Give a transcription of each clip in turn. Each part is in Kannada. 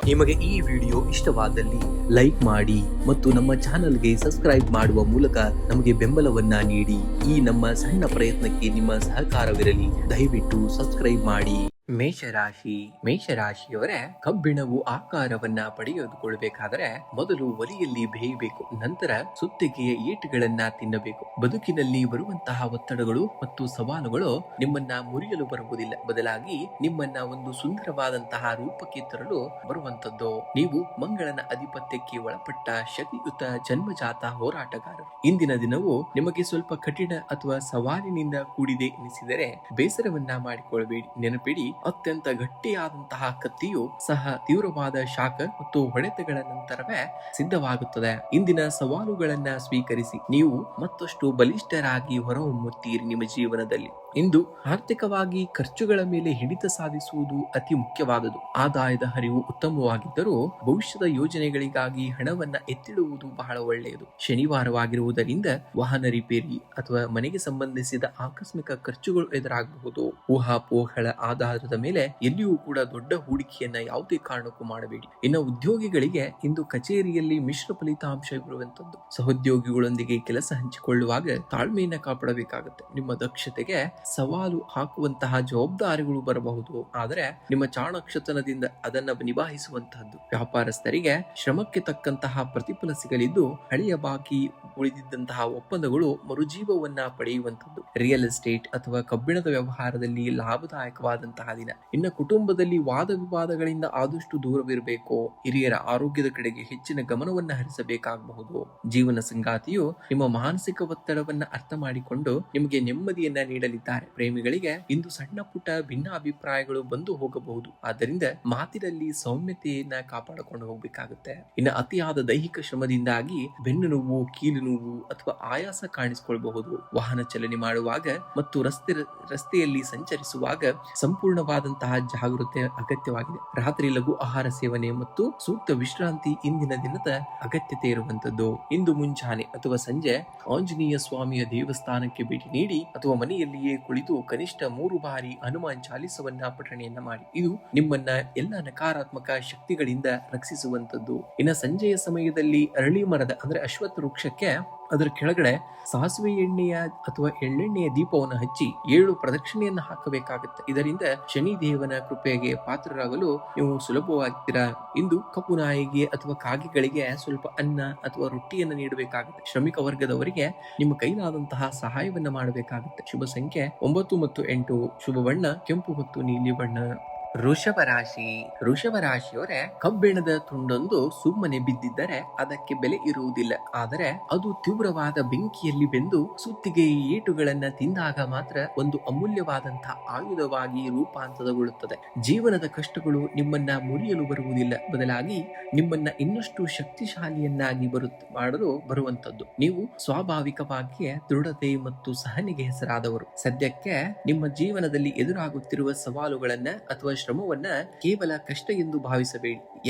ನಿಮಗೆ ಈ ವಿಡಿಯೋ ಇಷ್ಟವಾದಲ್ಲಿ ಲೈಕ್ ಮಾಡಿ ಮತ್ತು ನಮ್ಮ ಚಾನೆಲ್ಗೆ ಸಬ್ಸ್ಕ್ರೈಬ್ ಮಾಡುವ ಮೂಲಕ ನಮಗೆ ಬೆಂಬಲವನ್ನ ನೀಡಿ. ಈ ನಮ್ಮ ಸಣ್ಣ ಪ್ರಯತ್ನಕ್ಕೆ ನಿಮ್ಮ ಸಹಕಾರವಿರಲಿ. ದಯವಿಟ್ಟು ಸಬ್ಸ್ಕ್ರೈಬ್ ಮಾಡಿ. ಮೇಷರಾಶಿಯವರೇ, ಕಬ್ಬಿಣವು ಆಕಾರವನ್ನ ಪಡೆದುಕೊಳ್ಳಬೇಕಾದರೆ ಮೊದಲು ಒಲೆಯಲ್ಲಿ ಬೇಯಬೇಕು, ನಂತರ ಸುತ್ತಿಗೆಯ ಏಟುಗಳನ್ನ ತಿನ್ನಬೇಕು. ಬದುಕಿನಲ್ಲಿ ಬರುವಂತಹ ಒತ್ತಡಗಳು ಮತ್ತು ಸವಾಲುಗಳು ನಿಮ್ಮನ್ನ ಮುರಿಯಲು ಬರುವುದಿಲ್ಲ, ಬದಲಾಗಿ ನಿಮ್ಮನ್ನ ಒಂದು ಸುಂದರವಾದಂತಹ ರೂಪಕ್ಕೆ ತರಲು ಬರುವಂತದ್ದು. ನೀವು ಮಂಗಳನ ಅಧಿಪತ್ಯಕ್ಕೆ ಒಳಪಟ್ಟ ಶಕ್ತಿಯುತ ಜನ್ಮಜಾತ ಹೋರಾಟಗಾರರು. ಇಂದಿನ ದಿನವು ನಿಮಗೆ ಸ್ವಲ್ಪ ಕಠಿಣ ಅಥವಾ ಸವಾಲಿನಿಂದ ಕೂಡಿದೆ ಎನಿಸಿದರೆ ಬೇಸರವನ್ನ ಮಾಡಿಕೊಳ್ಳಬೇಡಿ. ನೆನಪಿಡಿ, ಅತ್ಯಂತ ಗಟ್ಟಿಯಾದಂತಹ ಕತ್ತಿಯು ಸಹ ತೀವ್ರವಾದ ಶಾಖ ಮತ್ತು ಹೊಡೆತಗಳ ನಂತರವೇ ಸಿದ್ಧವಾಗುತ್ತದೆ. ಇಂದಿನ ಸವಾಲುಗಳನ್ನ ಸ್ವೀಕರಿಸಿ ನೀವು ಮತ್ತಷ್ಟು ಬಲಿಷ್ಠರಾಗಿ ಹೊರಹೊಮ್ಮುತ್ತೀರಿ. ನಿಮ್ಮ ಜೀವನದಲ್ಲಿ ಇಂದು ಆರ್ಥಿಕವಾಗಿ ಖರ್ಚುಗಳ ಮೇಲೆ ಹಿಡಿತ ಸಾಧಿಸುವುದು ಅತಿ ಮುಖ್ಯವಾದುದು. ಆದಾಯದ ಹರಿವು ಉತ್ತಮವಾಗಿದ್ದರೂ ಭವಿಷ್ಯದ ಯೋಜನೆಗಳಿಗಾಗಿ ಹಣವನ್ನ ಎತ್ತಿಡುವುದು ಬಹಳ ಒಳ್ಳೆಯದು. ಶನಿವಾರವಾಗಿರುವುದರಿಂದ ವಾಹನ ರಿಪೇರಿ ಅಥವಾ ಮನೆಗೆ ಸಂಬಂಧಿಸಿದ ಆಕಸ್ಮಿಕ ಖರ್ಚುಗಳು ಎದುರಾಗಬಹುದು. ಊಹಾಪೋಹಗಳ ಆಧಾರದ ಮೇಲೆ ಎಲ್ಲಿಯೂ ಕೂಡ ದೊಡ್ಡ ಹೂಡಿಕೆಯನ್ನ ಯಾವುದೇ ಕಾರಣಕ್ಕೂ ಮಾಡಬೇಡಿ. ಇನ್ನು ಉದ್ಯೋಗಿಗಳಿಗೆ ಇಂದು ಕಚೇರಿಯಲ್ಲಿ ಮಿಶ್ರ ಫಲಿತಾಂಶ ಇರುವಂತದ್ದು. ಸಹೋದ್ಯೋಗಿಗಳೊಂದಿಗೆ ಕೆಲಸ ಹಂಚಿಕೊಳ್ಳುವಾಗ ತಾಳ್ಮೆಯನ್ನ ಕಾಪಾಡಬೇಕಾಗುತ್ತೆ. ನಿಮ್ಮ ದಕ್ಷತೆಗೆ ಸವಾಲು ಹಾಕುವಂತಹ ಜವಾಬ್ದಾರಿಗಳು ಬರಬಹುದು, ಆದರೆ ನಿಮ್ಮ ಚಾಣಾಕ್ಷತನದಿಂದ ಅದನ್ನ ನಿಭಾಯಿಸುವಂತಹದ್ದು. ವ್ಯಾಪಾರಸ್ಥರಿಗೆ ಶ್ರಮಕ್ಕೆ ತಕ್ಕಂತಹ ಪ್ರತಿಫಲ ಸಿಗಲಿದ್ದು ಹಳೆಯ ಬಾಕಿ ಉಳಿದಿದ್ದಂತಹ ಒಪ್ಪಂದಗಳು ಮರುಜೀವವನ್ನ ಪಡೆಯುವಂತದ್ದು. ರಿಯಲ್ ಎಸ್ಟೇಟ್ ಅಥವಾ ಕಬ್ಬಿಣದ ವ್ಯವಹಾರದಲ್ಲಿ ಲಾಭದಾಯಕವಾದಂತಹ ದಿನ. ಇನ್ನು ಕುಟುಂಬದಲ್ಲಿ ವಾದ ವಿವಾದಗಳಿಂದ ಆದಷ್ಟು ದೂರವಿರಬೇಕು. ಹಿರಿಯರ ಆರೋಗ್ಯದ ಕಡೆಗೆ ಹೆಚ್ಚಿನ ಗಮನವನ್ನ ಹರಿಸಬೇಕಾಗಬಹುದು. ಜೀವನ ಸಂಗಾತಿಯು ನಿಮ್ಮ ಮಾನಸಿಕ ಒತ್ತಡವನ್ನ ಅರ್ಥ ಮಾಡಿಕೊಂಡು ನಿಮಗೆ ನೆಮ್ಮದಿಯನ್ನ ನೀಡಲಿದ್ದಾರೆ. ಪ್ರೇಮಿಗಳಿಗೆ ಇಂದು ಸಣ್ಣ ಪುಟ್ಟ ಭಿನ್ನಾಭಿಪ್ರಾಯಗಳು ಬಂದು ಹೋಗಬಹುದು, ಆದ್ದರಿಂದ ಮಾತಿನಲ್ಲಿ ಸೌಮ್ಯತೆಯನ್ನ ಕಾಪಾಡಿಕೊಂಡು ಹೋಗಬೇಕಾಗುತ್ತೆ. ಇನ್ನು ಅತಿಯಾದ ದೈಹಿಕ ಶ್ರಮದಿಂದಾಗಿ ಬೆನ್ನು ನೋವು, ಕೀಲು ನೋವು ಅಥವಾ ಆಯಾಸ ಕಾಣಿಸಿಕೊಳ್ಳಬಹುದು. ವಾಹನ ಚಲನೆ ಮಾಡುವಾಗ ಮತ್ತು ರಸ್ತೆಯಲ್ಲಿ ಸಂಚರಿಸುವಾಗ ಸಂಪೂರ್ಣವಾದಂತಹ ಜಾಗೃತೆ ಅಗತ್ಯವಾಗಿದೆ. ರಾತ್ರಿ ಲಘು ಆಹಾರ ಸೇವನೆ ಮತ್ತು ಸೂಕ್ತ ವಿಶ್ರಾಂತಿ ಇಂದಿನ ದಿನದ ಅಗತ್ಯತೆ ಇರುವಂತದ್ದು. ಇಂದು ಮುಂಜಾನೆ ಅಥವಾ ಸಂಜೆ ಆಂಜನೇಯ ಸ್ವಾಮಿಯ ದೇವಸ್ಥಾನಕ್ಕೆ ಭೇಟಿ ನೀಡಿ ಅಥವಾ ಮನೆಯಲ್ಲಿಯೇ ಕುಳಿತು ಕನಿಷ್ಠ 3 ಬಾರಿ ಹನುಮಾನ್ ಚಾಲಿಸವನ್ನ ಪಠಣೆಯನ್ನ ಮಾಡಿ. ಇದು ನಿಮ್ಮನ್ನ ಎಲ್ಲ ನಕಾರಾತ್ಮಕ ಶಕ್ತಿಗಳಿಂದ ರಕ್ಷಿಸುವಂತದ್ದು. ಇನ್ನು ಸಂಜೆಯ ಸಮಯದಲ್ಲಿ ಅರಳಿ ಮರದ ಅಂದ್ರೆ ಅಶ್ವತ್ಥ ವೃಕ್ಷಕ್ಕೆ ಅದರ ಕೆಳಗಡೆ ಸಾಸಿವೆ ಎಣ್ಣೆಯ ಅಥವಾ ಎಳ್ಳೆಣ್ಣೆಯ ದೀಪವನ್ನು ಹಚ್ಚಿ 7 ಪ್ರದಕ್ಷಿಣೆಯನ್ನು ಹಾಕಬೇಕಾಗುತ್ತೆ. ಇದರಿಂದ ಶನಿ ದೇವನ ಕೃಪೆಗೆ ಪಾತ್ರರಾಗಲು ನೀವು ಸುಲಭವಾಗ್ತೀರಾ. ಇಂದು ಕಪ್ಪು ನಾಯಿಗೆ ಅಥವಾ ಕಾಗೆಗಳಿಗೆ ಸ್ವಲ್ಪ ಅನ್ನ ಅಥವಾ ರೊಟ್ಟಿಯನ್ನು ನೀಡಬೇಕಾಗುತ್ತೆ. ಶ್ರಮಿಕ ವರ್ಗದವರಿಗೆ ನಿಮ್ಮ ಕೈಲಾದಂತಹ ಸಹಾಯವನ್ನ ಮಾಡಬೇಕಾಗುತ್ತೆ. ಶುಭ ಸಂಖ್ಯೆ 9 ಮತ್ತು 8. ಶುಭ ಬಣ್ಣ ಕೆಂಪು ಮತ್ತು ನೀಲಿ ಬಣ್ಣ. ವೃಷಭರಾಶಿಯವರೇ, ಕಬ್ಬಿಣದ ತುಂಡೊಂದು ಸುಮ್ಮನೆ ಬಿದ್ದಿದ್ದರೆ ಅದಕ್ಕೆ ಬೆಲೆ ಇರುವುದಿಲ್ಲ, ಆದರೆ ಅದು ತೀವ್ರವಾದ ಬೆಂಕಿಯಲ್ಲಿ ಬೆಂದು ಸುತ್ತಿಗೆ ಏಟುಗಳನ್ನ ತಿಂದಾಗ ಮಾತ್ರ ಒಂದು ಅಮೂಲ್ಯವಾದಂತಹ ಆಯುಧವಾಗಿ ರೂಪಾಂತರಗೊಳ್ಳುತ್ತದೆ. ಜೀವನದ ಕಷ್ಟಗಳು ನಿಮ್ಮನ್ನ ಮುರಿಯಲು ಬರುವುದಿಲ್ಲ, ಬದಲಾಗಿ ನಿಮ್ಮನ್ನ ಇನ್ನಷ್ಟು ಶಕ್ತಿಶಾಲಿಯನ್ನಾಗಿ ಮಾಡಲು ಬರುವಂತದ್ದು. ನೀವು ಸ್ವಾಭಾವಿಕವಾಗಿಯೇ ದೃಢತೆ ಮತ್ತು ಸಹನೆಗೆ ಹೆಸರಾದವರು. ಸದ್ಯಕ್ಕೆ ನಿಮ್ಮ ಜೀವನದಲ್ಲಿ ಎದುರಾಗುತ್ತಿರುವ ಸವಾಲುಗಳನ್ನ ಅಥವಾ ಶ್ರಮವನ್ನ ಕೇವಲ ಕಷ್ಟ ಎಂದು ಭಾವಿಸಬೇಡಿ.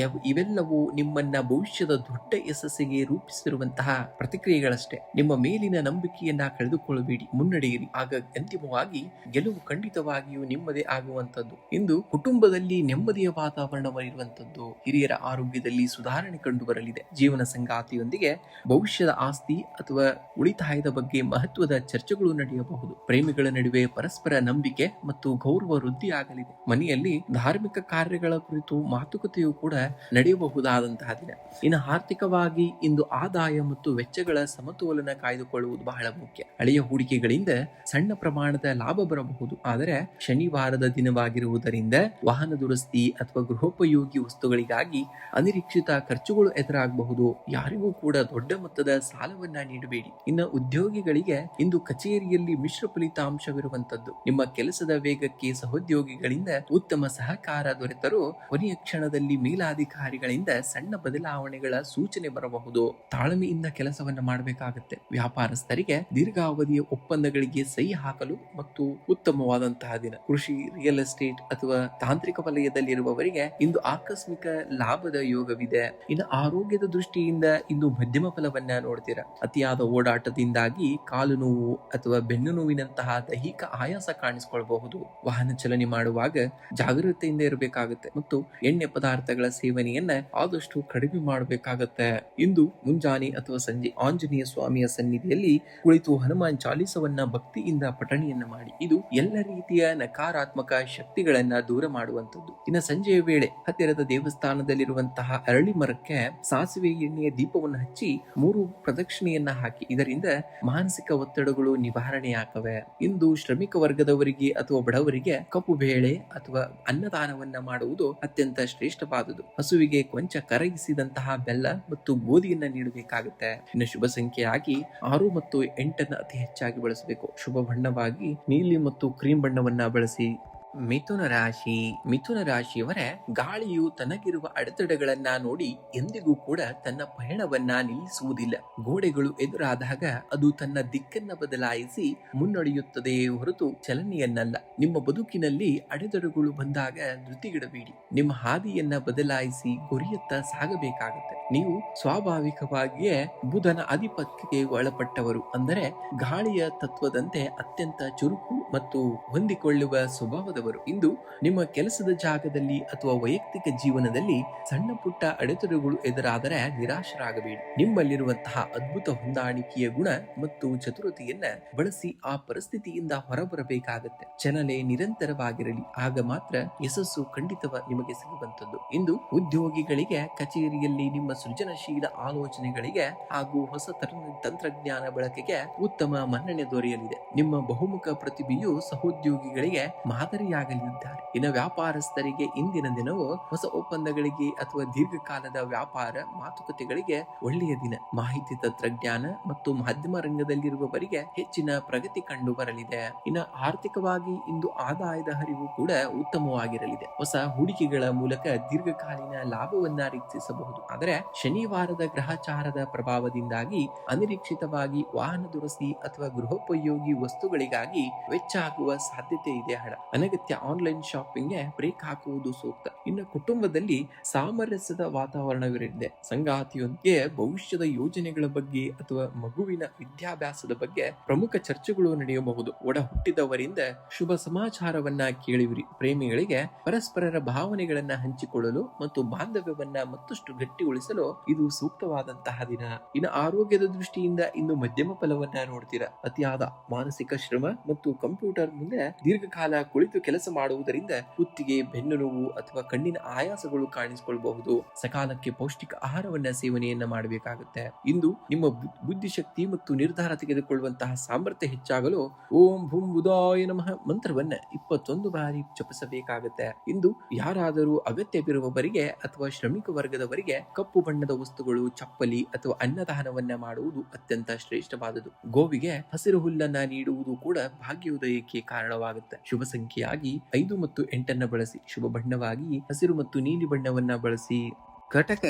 ಇವೆಲ್ಲವೂ ನಿಮ್ಮನ್ನ ಭವಿಷ್ಯದ ದೊಡ್ಡ ಯಶಸ್ಸಿಗೆ ರೂಪಿಸಿರುವಂತಹ ಪ್ರತಿಕ್ರಿಯೆಗಳಷ್ಟೇ. ನಿಮ್ಮ ಮೇಲಿನ ನಂಬಿಕೆಯನ್ನ ಕಳೆದುಕೊಳ್ಳಬೇಡಿ, ಮುನ್ನಡೆಯಿರಿ. ಆಗ ಅಂತಿಮವಾಗಿ ಗೆಲುವು ಖಂಡಿತವಾಗಿಯೂ ನಿಮ್ಮದೇ ಆಗುವಂತದ್ದು. ಇಂದು ಕುಟುಂಬದಲ್ಲಿ ನೆಮ್ಮದಿಯ ವಾತಾವರಣವಿರುವಂತದ್ದು. ಹಿರಿಯರ ಆರೋಗ್ಯದಲ್ಲಿ ಸುಧಾರಣೆ ಕಂಡು ಬರಲಿದೆ. ಜೀವನ ಸಂಗಾತಿಯೊಂದಿಗೆ ಭವಿಷ್ಯದ ಆಸ್ತಿ ಅಥವಾ ಉಳಿತಾಯದ ಬಗ್ಗೆ ಮಹತ್ವದ ಚರ್ಚೆಗಳು ನಡೆಯಬಹುದು. ಪ್ರೇಮಿಗಳ ನಡುವೆ ಪರಸ್ಪರ ನಂಬಿಕೆ ಮತ್ತು ಗೌರವ ವೃದ್ಧಿಯಾಗಲಿದೆ. ಮನೆಯಲ್ಲಿ ಧಾರ್ಮಿಕ ಕಾರ್ಯಗಳ ಕುರಿತು ಮಾತುಕತೆಯೂ ಕೂಡ ನಡೆಯಬಹುದಾದಂತಹ ದಿನ. ಇನ್ನು ಆರ್ಥಿಕವಾಗಿ ಇಂದು ಆದಾಯ ಮತ್ತು ವೆಚ್ಚಗಳ ಸಮತೋಲನ ಕಾಯ್ದುಕೊಳ್ಳುವುದು ಬಹಳ ಮುಖ್ಯ. ಹಳೆಯ ಹೂಡಿಕೆಗಳಿಂದ ಸಣ್ಣ ಪ್ರಮಾಣದ ಲಾಭ ಬರಬಹುದು, ಆದರೆ ಶನಿವಾರದ ದಿನವಾಗಿರುವುದರಿಂದ ವಾಹನ ದುರಸ್ತಿ ಅಥವಾ ಗೃಹೋಪಯೋಗಿ ವಸ್ತುಗಳಿಗಾಗಿ ಅನಿರೀಕ್ಷಿತ ಖರ್ಚುಗಳು ಎದುರಾಗಬಹುದು. ಯಾರಿಗೂ ಕೂಡ ದೊಡ್ಡ ಮೊತ್ತದ ಸಾಲವನ್ನ ನೀಡಬೇಡಿ. ಇನ್ನು ಉದ್ಯೋಗಿಗಳಿಗೆ ಇಂದು ಕಚೇರಿಯಲ್ಲಿ ಮಿಶ್ರ ಫಲಿತಾಂಶವಿರುವಂತದ್ದು. ನಿಮ್ಮ ಕೆಲಸದ ವೇಗಕ್ಕೆ ಸಹೋದ್ಯೋಗಿಗಳಿಂದ ಉತ್ತಮ ಸಹಕಾರ ದೊರೆತರೂ ಕೊನೆಯ ಕ್ಷಣದಲ್ಲಿ ಮೇಲಾಧಿಕಾರಿಗಳಿಂದ ಸಣ್ಣ ಬದಲಾವಣೆಗಳ ಸೂಚನೆ ಬರಬಹುದು. ತಾಳ್ಮೆಯಿಂದ ಕೆಲಸವನ್ನ ಮಾಡಬೇಕಾಗುತ್ತೆ. ವ್ಯಾಪಾರಸ್ಥರಿಗೆ ದೀರ್ಘಾವಧಿಯ ಒಪ್ಪಂದಗಳಿಗೆ ಸಹಿ ಹಾಕಲು ಮತ್ತು ಉತ್ತಮವಾದಂತಹ ದಿನ. ಕೃಷಿ, ರಿಯಲ್ ಎಸ್ಟೇಟ್ ಅಥವಾ ತಾಂತ್ರಿಕ ವಲಯದಲ್ಲಿರುವವರಿಗೆ ಇಂದು ಆಕಸ್ಮಿಕ ಲಾಭದ ಯೋಗವಿದೆ. ಇನ್ನು ಆರೋಗ್ಯದ ದೃಷ್ಟಿಯಿಂದ ಇಂದು ಮಧ್ಯಮ ಫಲವನ್ನ ನೋಡ್ತೀರಾ. ಅತಿಯಾದ ಓಡಾಟದಿಂದಾಗಿ ಕಾಲು ನೋವು ಅಥವಾ ಬೆನ್ನು ನೋವಿನಂತಹ ದೈಹಿಕ ಆಯಾಸ ಕಾಣಿಸಿಕೊಳ್ಳಬಹುದು. ವಾಹನ ಚಲನೆ ಮಾಡುವಾಗ ಜಾಗರೂಕತೆಯಿಂದ ಇರಬೇಕಾಗುತ್ತೆ ಮತ್ತು ಎಣ್ಣೆ ಪದಾರ್ಥಗಳ ಸೇವನೆಯನ್ನ ಆದಷ್ಟು ಕಡಿಮೆ ಮಾಡಬೇಕಾಗತ್ತೆ. ಇಂದು ಮುಂಜಾನೆ ಅಥವಾ ಸಂಜೆ ಆಂಜನೇಯ ಸ್ವಾಮಿಯ ಸನ್ನಿಧಿಯಲ್ಲಿ ಕುಳಿತು ಹನುಮಾನ್ ಚಾಲೀಸವನ್ನ ಭಕ್ತಿಯಿಂದ ಪಠಣೆಯನ್ನ ಮಾಡಿ. ಇದು ಎಲ್ಲ ರೀತಿಯ ನಕಾರಾತ್ಮಕ ಶಕ್ತಿಗಳನ್ನ ದೂರ ಮಾಡುವಂತದ್ದು. ಇನ್ನು ಸಂಜೆಯ ವೇಳೆ ಹತ್ತಿರದ ದೇವಸ್ಥಾನದಲ್ಲಿರುವಂತಹ ಅರಳಿ ಮರಕ್ಕೆ ಸಾಸಿವೆ ಎಣ್ಣೆಯ ದೀಪವನ್ನು ಹಚ್ಚಿ 3 ಪ್ರದಕ್ಷಿಣೆಯನ್ನ ಹಾಕಿ. ಇದರಿಂದ ಮಾನಸಿಕ ಒತ್ತಡಗಳು ನಿವಾರಣೆಯಾಗವೆ. ಇಂದು ಶ್ರಮಿಕ ವರ್ಗದವರಿಗೆ ಅಥವಾ ಬಡವರಿಗೆ ಕಪ್ಪು ಬೇಳೆ ಅಥವಾ ಅನ್ನದಾನವನ್ನ ಮಾಡುವುದು ಅತ್ಯಂತ ಶ್ರೇಷ್ಠವಾದುದು. ಹಸುವಿಗೆ ಕೊಂಚ ಕರಗಿಸಿದಂತಹ ಬೆಲ್ಲ ಮತ್ತು ಗೋಧಿಯನ್ನ ನೀಡಬೇಕಾಗುತ್ತೆ. ಇನ್ನು ಶುಭ ಸಂಖ್ಯೆಯಾಗಿ 6 ಮತ್ತು 8 ಅತಿ ಹೆಚ್ಚಾಗಿ ಬಳಸಬೇಕು. ಶುಭ ಬಣ್ಣವಾಗಿ ನೀಲಿ ಮತ್ತು ಕ್ರೀಮ್ ಬಣ್ಣವನ್ನ ಬಳಸಿ. ಮಿಥುನ ರಾಶಿಯವರೇ, ಗಾಳಿಯು ತನಗಿರುವ ಅಡೆತಡೆಗಳನ್ನ ನೋಡಿ ಎಂದಿಗೂ ಕೂಡ ತನ್ನ ಪಯಣವನ್ನ ನಿಲ್ಲಿಸುವುದಿಲ್ಲ. ಗೋಡೆಗಳು ಎದುರಾದಾಗ ಅದು ತನ್ನ ದಿಕ್ಕನ್ನ ಬದಲಾಯಿಸಿ ಮುನ್ನಡೆಯುತ್ತದೆ ಹೊರತು ಚಲನೆಯನ್ನಲ್ಲ. ನಿಮ್ಮ ಬದುಕಿನಲ್ಲಿ ಅಡೆತಡೆಗಳು ಬಂದಾಗ ಧೃತಿಗೆಡಬೇಡಿ. ನಿಮ್ಮ ಹಾದಿಯನ್ನ ಬದಲಾಯಿಸಿ ಗುರಿಯತ್ತ ಸಾಗಬೇಕಾಗುತ್ತೆ. ನೀವು ಸ್ವಾಭಾವಿಕವಾಗಿಯೇ ಬುಧನ ಆಧಿಪತ್ಯಕ್ಕೆ ಒಳಪಟ್ಟವರು. ಅಂದರೆ ಗಾಳಿಯ ತತ್ವದಂತೆ ಅತ್ಯಂತ ಚುರುಕು ಮತ್ತು ಹೊಂದಿಕೊಳ್ಳುವ ಸ್ವಭಾವದವರು. ಇಂದು ನಿಮ್ಮ ಕೆಲಸದ ಜಾಗದಲ್ಲಿ ಅಥವಾ ವೈಯಕ್ತಿಕ ಜೀವನದಲ್ಲಿ ಸಣ್ಣ ಪುಟ್ಟ ಅಡೆತಡೆಗಳು ಎದುರಾದರೆ ನಿರಾಶರಾಗಬೇಡಿ. ನಿಮ್ಮಲ್ಲಿರುವಂತಹ ಅದ್ಭುತ ಹೊಂದಾಣಿಕೆಯ ಗುಣ ಮತ್ತು ಚತುರತೆಯನ್ನ ಬಳಸಿ ಆ ಪರಿಸ್ಥಿತಿಯಿಂದ ಹೊರಬರಬೇಕಾಗತ್ತೆ. ಚಲನೆ ನಿರಂತರವಾಗಿರಲಿ, ಆಗ ಮಾತ್ರ ಯಶಸ್ಸು ಖಂಡಿತವ ನಿಮಗೆ ಸಿಗುವಂತದ್ದು. ಇಂದು ಉದ್ಯೋಗಿಗಳಿಗೆ ಕಚೇರಿಯಲ್ಲಿ ನಿಮ್ಮ ಸೃಜನಶೀಲ ಆಲೋಚನೆಗಳಿಗೆ ಹಾಗೂ ಹೊಸ ತಂತ್ರಜ್ಞಾನ ಬಳಕೆಗೆ ಉತ್ತಮ ಮನ್ನಣೆ ದೊರೆಯಲಿದೆ. ನಿಮ್ಮ ಬಹುಮುಖ ಪ್ರತಿಭೆಯು ಸಹೋದ್ಯೋಗಿಗಳಿಗೆ ಮಾದರಿಯಾಗಲಿದ್ದಾರೆ. ಇನ್ನು ವ್ಯಾಪಾರಸ್ಥರಿಗೆ ಇಂದಿನ ದಿನವು ಹೊಸ ಒಪ್ಪಂದಗಳಿಗೆ ಅಥವಾ ದೀರ್ಘಕಾಲದ ವ್ಯಾಪಾರ ಮಾತುಕತೆಗಳಿಗೆ ಒಳ್ಳೆಯ ದಿನ. ಮಾಹಿತಿ ತಂತ್ರಜ್ಞಾನ ಮತ್ತು ಮಾಧ್ಯಮ ರಂಗದಲ್ಲಿರುವವರಿಗೆ ಹೆಚ್ಚಿನ ಪ್ರಗತಿ ಕಂಡು ಬರಲಿದೆ. ಇನ್ನು ಆರ್ಥಿಕವಾಗಿ ಇಂದು ಆದಾಯದ ಹರಿವು ಕೂಡ ಉತ್ತಮವಾಗಿರಲಿದೆ. ಹೊಸ ಹೂಡಿಕೆಗಳ ಮೂಲಕ ದೀರ್ಘಕಾಲೀನ ಲಾಭವನ್ನ ನಿರೀಕ್ಷಿಸಬಹುದು. ಆದರೆ ಶನಿವಾರದ ಗ್ರಹಚಾರದ ಪ್ರಭಾವದಿಂದಾಗಿ ಅನಿರೀಕ್ಷಿತವಾಗಿ ವಾಹನ ದುರಸ್ತಿ ಅಥವಾ ಗೃಹೋಪಯೋಗಿ ವಸ್ತುಗಳಿಗಾಗಿ ವೆಚ್ಚ ಆಗುವ ಸಾಧ್ಯತೆ ಇದೆ. ಹಣ ಅನಗತ್ಯ ಆನ್ಲೈನ್ ಶಾಪಿಂಗ್ಗೆ ಬ್ರೇಕ್ ಹಾಕುವುದು ಸೂಕ್ತ. ಇನ್ನು ಕುಟುಂಬದಲ್ಲಿ ಸಾಮರಸ್ಯದ ವಾತಾವರಣವಿರಲಿದೆ. ಸಂಗಾತಿಯೊಂದಿಗೆ ಭವಿಷ್ಯದ ಯೋಜನೆಗಳ ಬಗ್ಗೆ ಅಥವಾ ಮಗುವಿನ ವಿದ್ಯಾಭ್ಯಾಸದ ಬಗ್ಗೆ ಪ್ರಮುಖ ಚರ್ಚೆಗಳು ನಡೆಯಬಹುದು. ಒಡ ಹುಟ್ಟಿದವರಿಂದ ಶುಭ ಸಮಾಚಾರವನ್ನ ಕೇಳುವಿರಿ. ಪ್ರೇಮಿಗಳಿಗೆ ಪರಸ್ಪರರ ಭಾವನೆಗಳನ್ನ ಹಂಚಿಕೊಳ್ಳಲು ಮತ್ತು ಬಾಂಧವ್ಯವನ್ನ ಮತ್ತಷ್ಟು ಗಟ್ಟಿಗೊಳಿಸಲು ಇದು ಸೂಕ್ತವಾದಂತಹ ದಿನ. ಇನ್ನು ಆರೋಗ್ಯದ ದೃಷ್ಟಿಯಿಂದ ಇನ್ನು ಮಧ್ಯಮ ಫಲವನ್ನ ನೋಡ್ತೀರಾ. ಅತಿಯಾದ ಮಾನಸಿಕ ಶ್ರಮ ಮತ್ತು ಕಂಪ್ಯೂಟರ್ ಮುಂದೆ ದೀರ್ಘಕಾಲ ಕುಳಿತು ಕೆಲಸ ಮಾಡುವುದರಿಂದ ಕುತ್ತಿಗೆ, ಬೆನ್ನು ನೋವು ಅಥವಾ ಕಣ್ಣಿನ ಆಯಾಸಗಳು ಕಾಣಿಸಿಕೊಳ್ಳಬಹುದು. ಸಕಾಲಕ್ಕೆ ಪೌಷ್ಟಿಕ ಆಹಾರವನ್ನ ಸೇವನೆಯನ್ನ ಮಾಡಬೇಕಾಗುತ್ತೆ. ಇಂದು ನಿಮ್ಮ ಬುದ್ಧಿಶಕ್ತಿ ಮತ್ತು ನಿರ್ಧಾರ ತೆಗೆದುಕೊಳ್ಳುವಂತಹ ಸಾಮರ್ಥ್ಯ ಹೆಚ್ಚಾಗಲು ಓಂ ಭೂಂ ಬುಧಾಯ ನಮಃ ಮಂತ್ರವನ್ನ 21 ಬಾರಿ ಜಪಿಸಬೇಕಾಗುತ್ತೆ. ಇಂದು ಯಾರಾದರೂ ಅಗತ್ಯವಿರುವವರಿಗೆ ಅಥವಾ ಶ್ರಮಿಕ ವರ್ಗದವರಿಗೆ ಕಪ್ಪು ಬಣ್ಣದ ವಸ್ತುಗಳು, ಚಪ್ಪಲಿ ಅಥವಾ ಅನ್ನದಾನವನ್ನ ಮಾಡುವುದು ಅತ್ಯಂತ ಶ್ರೇಷ್ಠವಾದುದು. ಗೋವಿಗೆ ಹಸಿರು ಹುಲ್ಲನ್ನ ನೀಡುವುದು ಕೂಡ ಭಾಗ್ಯೋದಯಕ್ಕೆ ಕಾರಣವಾಗುತ್ತೆ. ಶುಭ ಸಂಖ್ಯೆಯಾಗಿ 5 ಮತ್ತು 8 ಬಳಸಿ. ಶುಭ ಬಣ್ಣವಾಗಿ ಹಸಿರು ಮತ್ತು ನೀಲಿ ಬಣ್ಣವನ್ನ ಬಳಸಿ. ಕಟಕ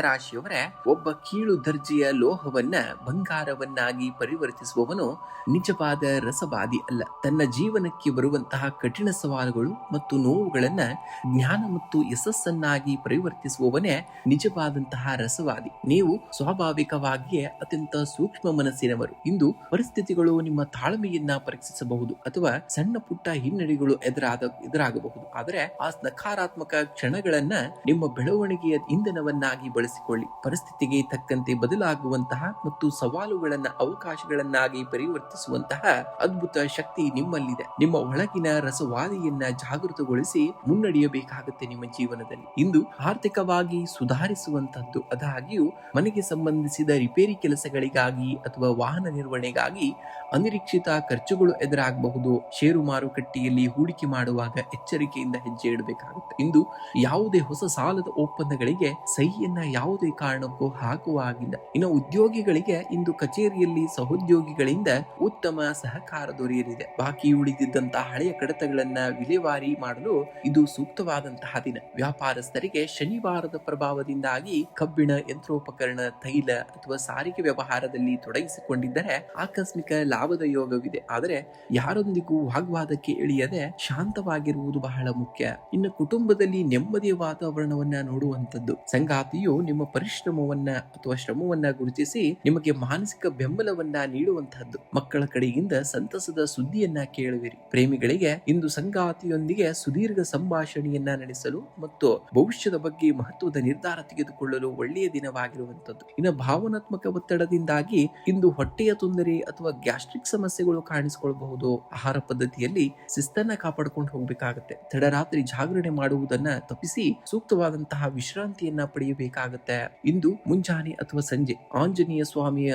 ರಾಶಿಯವರೇ, ಒಬ್ಬ ಕೀಳು ದರ್ಜೆಯ ಲೋಹವನ್ನ ಬಂಗಾರವನ್ನಾಗಿ ಪರಿವರ್ತಿಸುವವನು ನಿಜವಾದ ರಸವಾದಿ ಅಲ್ಲ. ತನ್ನ ಜೀವನಕ್ಕೆ ಬರುವಂತಹ ಕಠಿಣ ಸವಾಲುಗಳು ಮತ್ತು ನೋವುಗಳನ್ನ ಜ್ಞಾನ ಮತ್ತು ಯಶಸ್ಸನ್ನಾಗಿ ಪರಿವರ್ತಿಸುವವನೇ ನಿಜವಾದಂತಹ ರಸವಾದಿ. ನೀವು ಸ್ವಾಭಾವಿಕವಾಗಿಯೇ ಅತ್ಯಂತ ಸೂಕ್ಷ್ಮ ಮನಸ್ಸಿನವರು. ಇಂದು ಪರಿಸ್ಥಿತಿಗಳು ನಿಮ್ಮ ತಾಳ್ಮೆಯನ್ನ ಪರೀಕ್ಷಿಸಬಹುದು ಅಥವಾ ಸಣ್ಣ ಪುಟ್ಟ ಹಿನ್ನಡೆಗಳು ಎದುರಾಗಬಹುದು. ಆದರೆ ಆ ನಕಾರಾತ್ಮಕ ಕ್ಷಣಗಳನ್ನ ನಿಮ್ಮ ಬೆಳವಣಿಗೆಯ ಇಂಧನವನ್ನಾಗಿ ಬಳಸಿಕೊಳ್ಳಿ. ಪರಿಸ್ಥಿತಿಗೆ ತಕ್ಕಂತೆ ಬದಲಾಗುವಂತಹ ಮತ್ತು ಸವಾಲುಗಳನ್ನ ಅವಕಾಶಗಳನ್ನಾಗಿ ಪರಿವರ್ತಿಸುವಂತಹ ಅದ್ಭುತ ಶಕ್ತಿ ನಿಮ್ಮಲ್ಲಿದೆ. ನಿಮ್ಮ ಒಳಗಿನ ರಸವಾದಿಯನ್ನ ಜಾಗೃತಗೊಳಿಸಿ ಮುನ್ನಡೆಯಬೇಕಾಗುತ್ತೆ ನಿಮ್ಮ ಜೀವನದಲ್ಲಿ. ಇಂದು ಆರ್ಥಿಕವಾಗಿ ಸುಧಾರಿಸುವಂತದ್ದು. ಆದಾಗ್ಯೂ ಮನೆಗೆ ಸಂಬಂಧಿಸಿದ ರಿಪೇರಿ ಕೆಲಸಗಳಿಗಾಗಿ ಅಥವಾ ವಾಹನ ನಿರ್ವಹಣೆಗಾಗಿ ಅನಿರೀಕ್ಷಿತ ಖರ್ಚುಗಳು ಎದುರಾಗಬಹುದು. ಷೇರು ಮಾರುಕಟ್ಟೆಯಲ್ಲಿ ಹೂಡಿಕೆ ಮಾಡುವಾಗ ಎಚ್ಚರಿಕೆಯಿಂದ ಹೆಜ್ಜೆ ಇಡಬೇಕಾಗುತ್ತೆ. ಇಂದು ಯಾವುದೇ ಹೊಸ ಸಾಲದ ಒಪ್ಪಂದಗಳಿಗೆ ಸಹಿಯನ್ನ ಯಾವುದೇ ಕಾರಣಕ್ಕೂ ಹಾಕುವಾಗಿಲ್ಲ. ಇನ್ನು ಉದ್ಯೋಗಿಗಳಿಗೆ ಇಂದು ಕಚೇರಿಯಲ್ಲಿ ಸಹೋದ್ಯೋಗಿಗಳಿಂದ ಉತ್ತಮ ಸಹಕಾರ ದೊರೆಯಲಿದೆ. ಬಾಕಿ ಉಳಿದಿದ್ದಂತಹ ಹಳೆಯ ಕಡತಗಳನ್ನ ವಿಲೇವಾರಿ ಮಾಡಲು ಇದು ಸೂಕ್ತವಾದಂತಹ ದಿನ. ವ್ಯಾಪಾರಸ್ಥರಿಗೆ ಶನಿವಾರದ ಪ್ರಭಾವದಿಂದಾಗಿ ಕಬ್ಬಿಣ, ಯಂತ್ರೋಪಕರಣ, ತೈಲ ಅಥವಾ ಸಾರಿಗೆ ವ್ಯವಹಾರದಲ್ಲಿ ತೊಡಗಿಸಿಕೊಂಡಿದ್ದರೆ ಆಕಸ್ಮಿಕ ಲಾಭದ ಯೋಗವಿದೆ. ಆದರೆ ಯಾರೊಂದಿಗೂ ವಾಗ್ವಾದಕ್ಕೆ ಇಳಿಯದೆ ಶಾಂತವಾಗಿರುವುದು ಬಹಳ ಮುಖ್ಯ. ಇನ್ನು ಕುಟುಂಬದಲ್ಲಿ ನೆಮ್ಮದಿಯ ವಾತಾವರಣವನ್ನ ನೋಡುವ ಕೊಡುವಂತದ್ದು. ಸಂಗಾತಿಯು ನಿಮ್ಮ ಪರಿಶ್ರಮವನ್ನ ಅಥವಾ ಶ್ರಮವನ್ನ ಗುರುತಿಸಿ ನಿಮಗೆ ಮಾನಸಿಕ ಬೆಂಬಲವನ್ನ ನೀಡುವಂತಹದ್ದು. ಮಕ್ಕಳ ಕಡೆಯಿಂದ ಸಂತಸದ ಸುದ್ದಿಯನ್ನ ಕೇಳುವಿರಿ. ಪ್ರೇಮಿಗಳಿಗೆ ಇಂದು ಸಂಗಾತಿಯೊಂದಿಗೆ ಸುದೀರ್ಘ ಸಂಭಾಷಣೆಯನ್ನ ನಡೆಸಲು ಮತ್ತು ಭವಿಷ್ಯದ ಬಗ್ಗೆ ಮಹತ್ವದ ನಿರ್ಧಾರ ತೆಗೆದುಕೊಳ್ಳಲು ಒಳ್ಳೆಯ ದಿನವಾಗಿರುವಂತದ್ದು. ಇನ್ನು ಭಾವನಾತ್ಮಕ ಒತ್ತಡದಿಂದಾಗಿ ಇಂದು ಹೊಟ್ಟೆಯ ತೊಂದರೆ ಅಥವಾ ಗ್ಯಾಸ್ಟ್ರಿಕ್ ಸಮಸ್ಯೆಗಳು ಕಾಣಿಸಿಕೊಳ್ಳಬಹುದು. ಆಹಾರ ಪದ್ಧತಿಯಲ್ಲಿ ಶಿಸ್ತನ್ನ ಕಾಪಾಡಿಕೊಂಡು ಹೋಗ್ಬೇಕಾಗತ್ತೆ. ತಡರಾತ್ರಿ ಜಾಗರಣೆ ಮಾಡುವುದನ್ನ ತಪ್ಪಿಸಿ ಸೂಕ್ತವಾದಂತಹ ವಿಶ್ರಾಂತಿಯನ್ನ ಪಡೆಯಬೇಕಾಗತ್ತೆ. ಇಂದು ಮುಂಜಾನೆ ಅಥವಾ ಸಂಜೆ ಆಂಜನೇಯ ಸ್ವಾಮಿಯ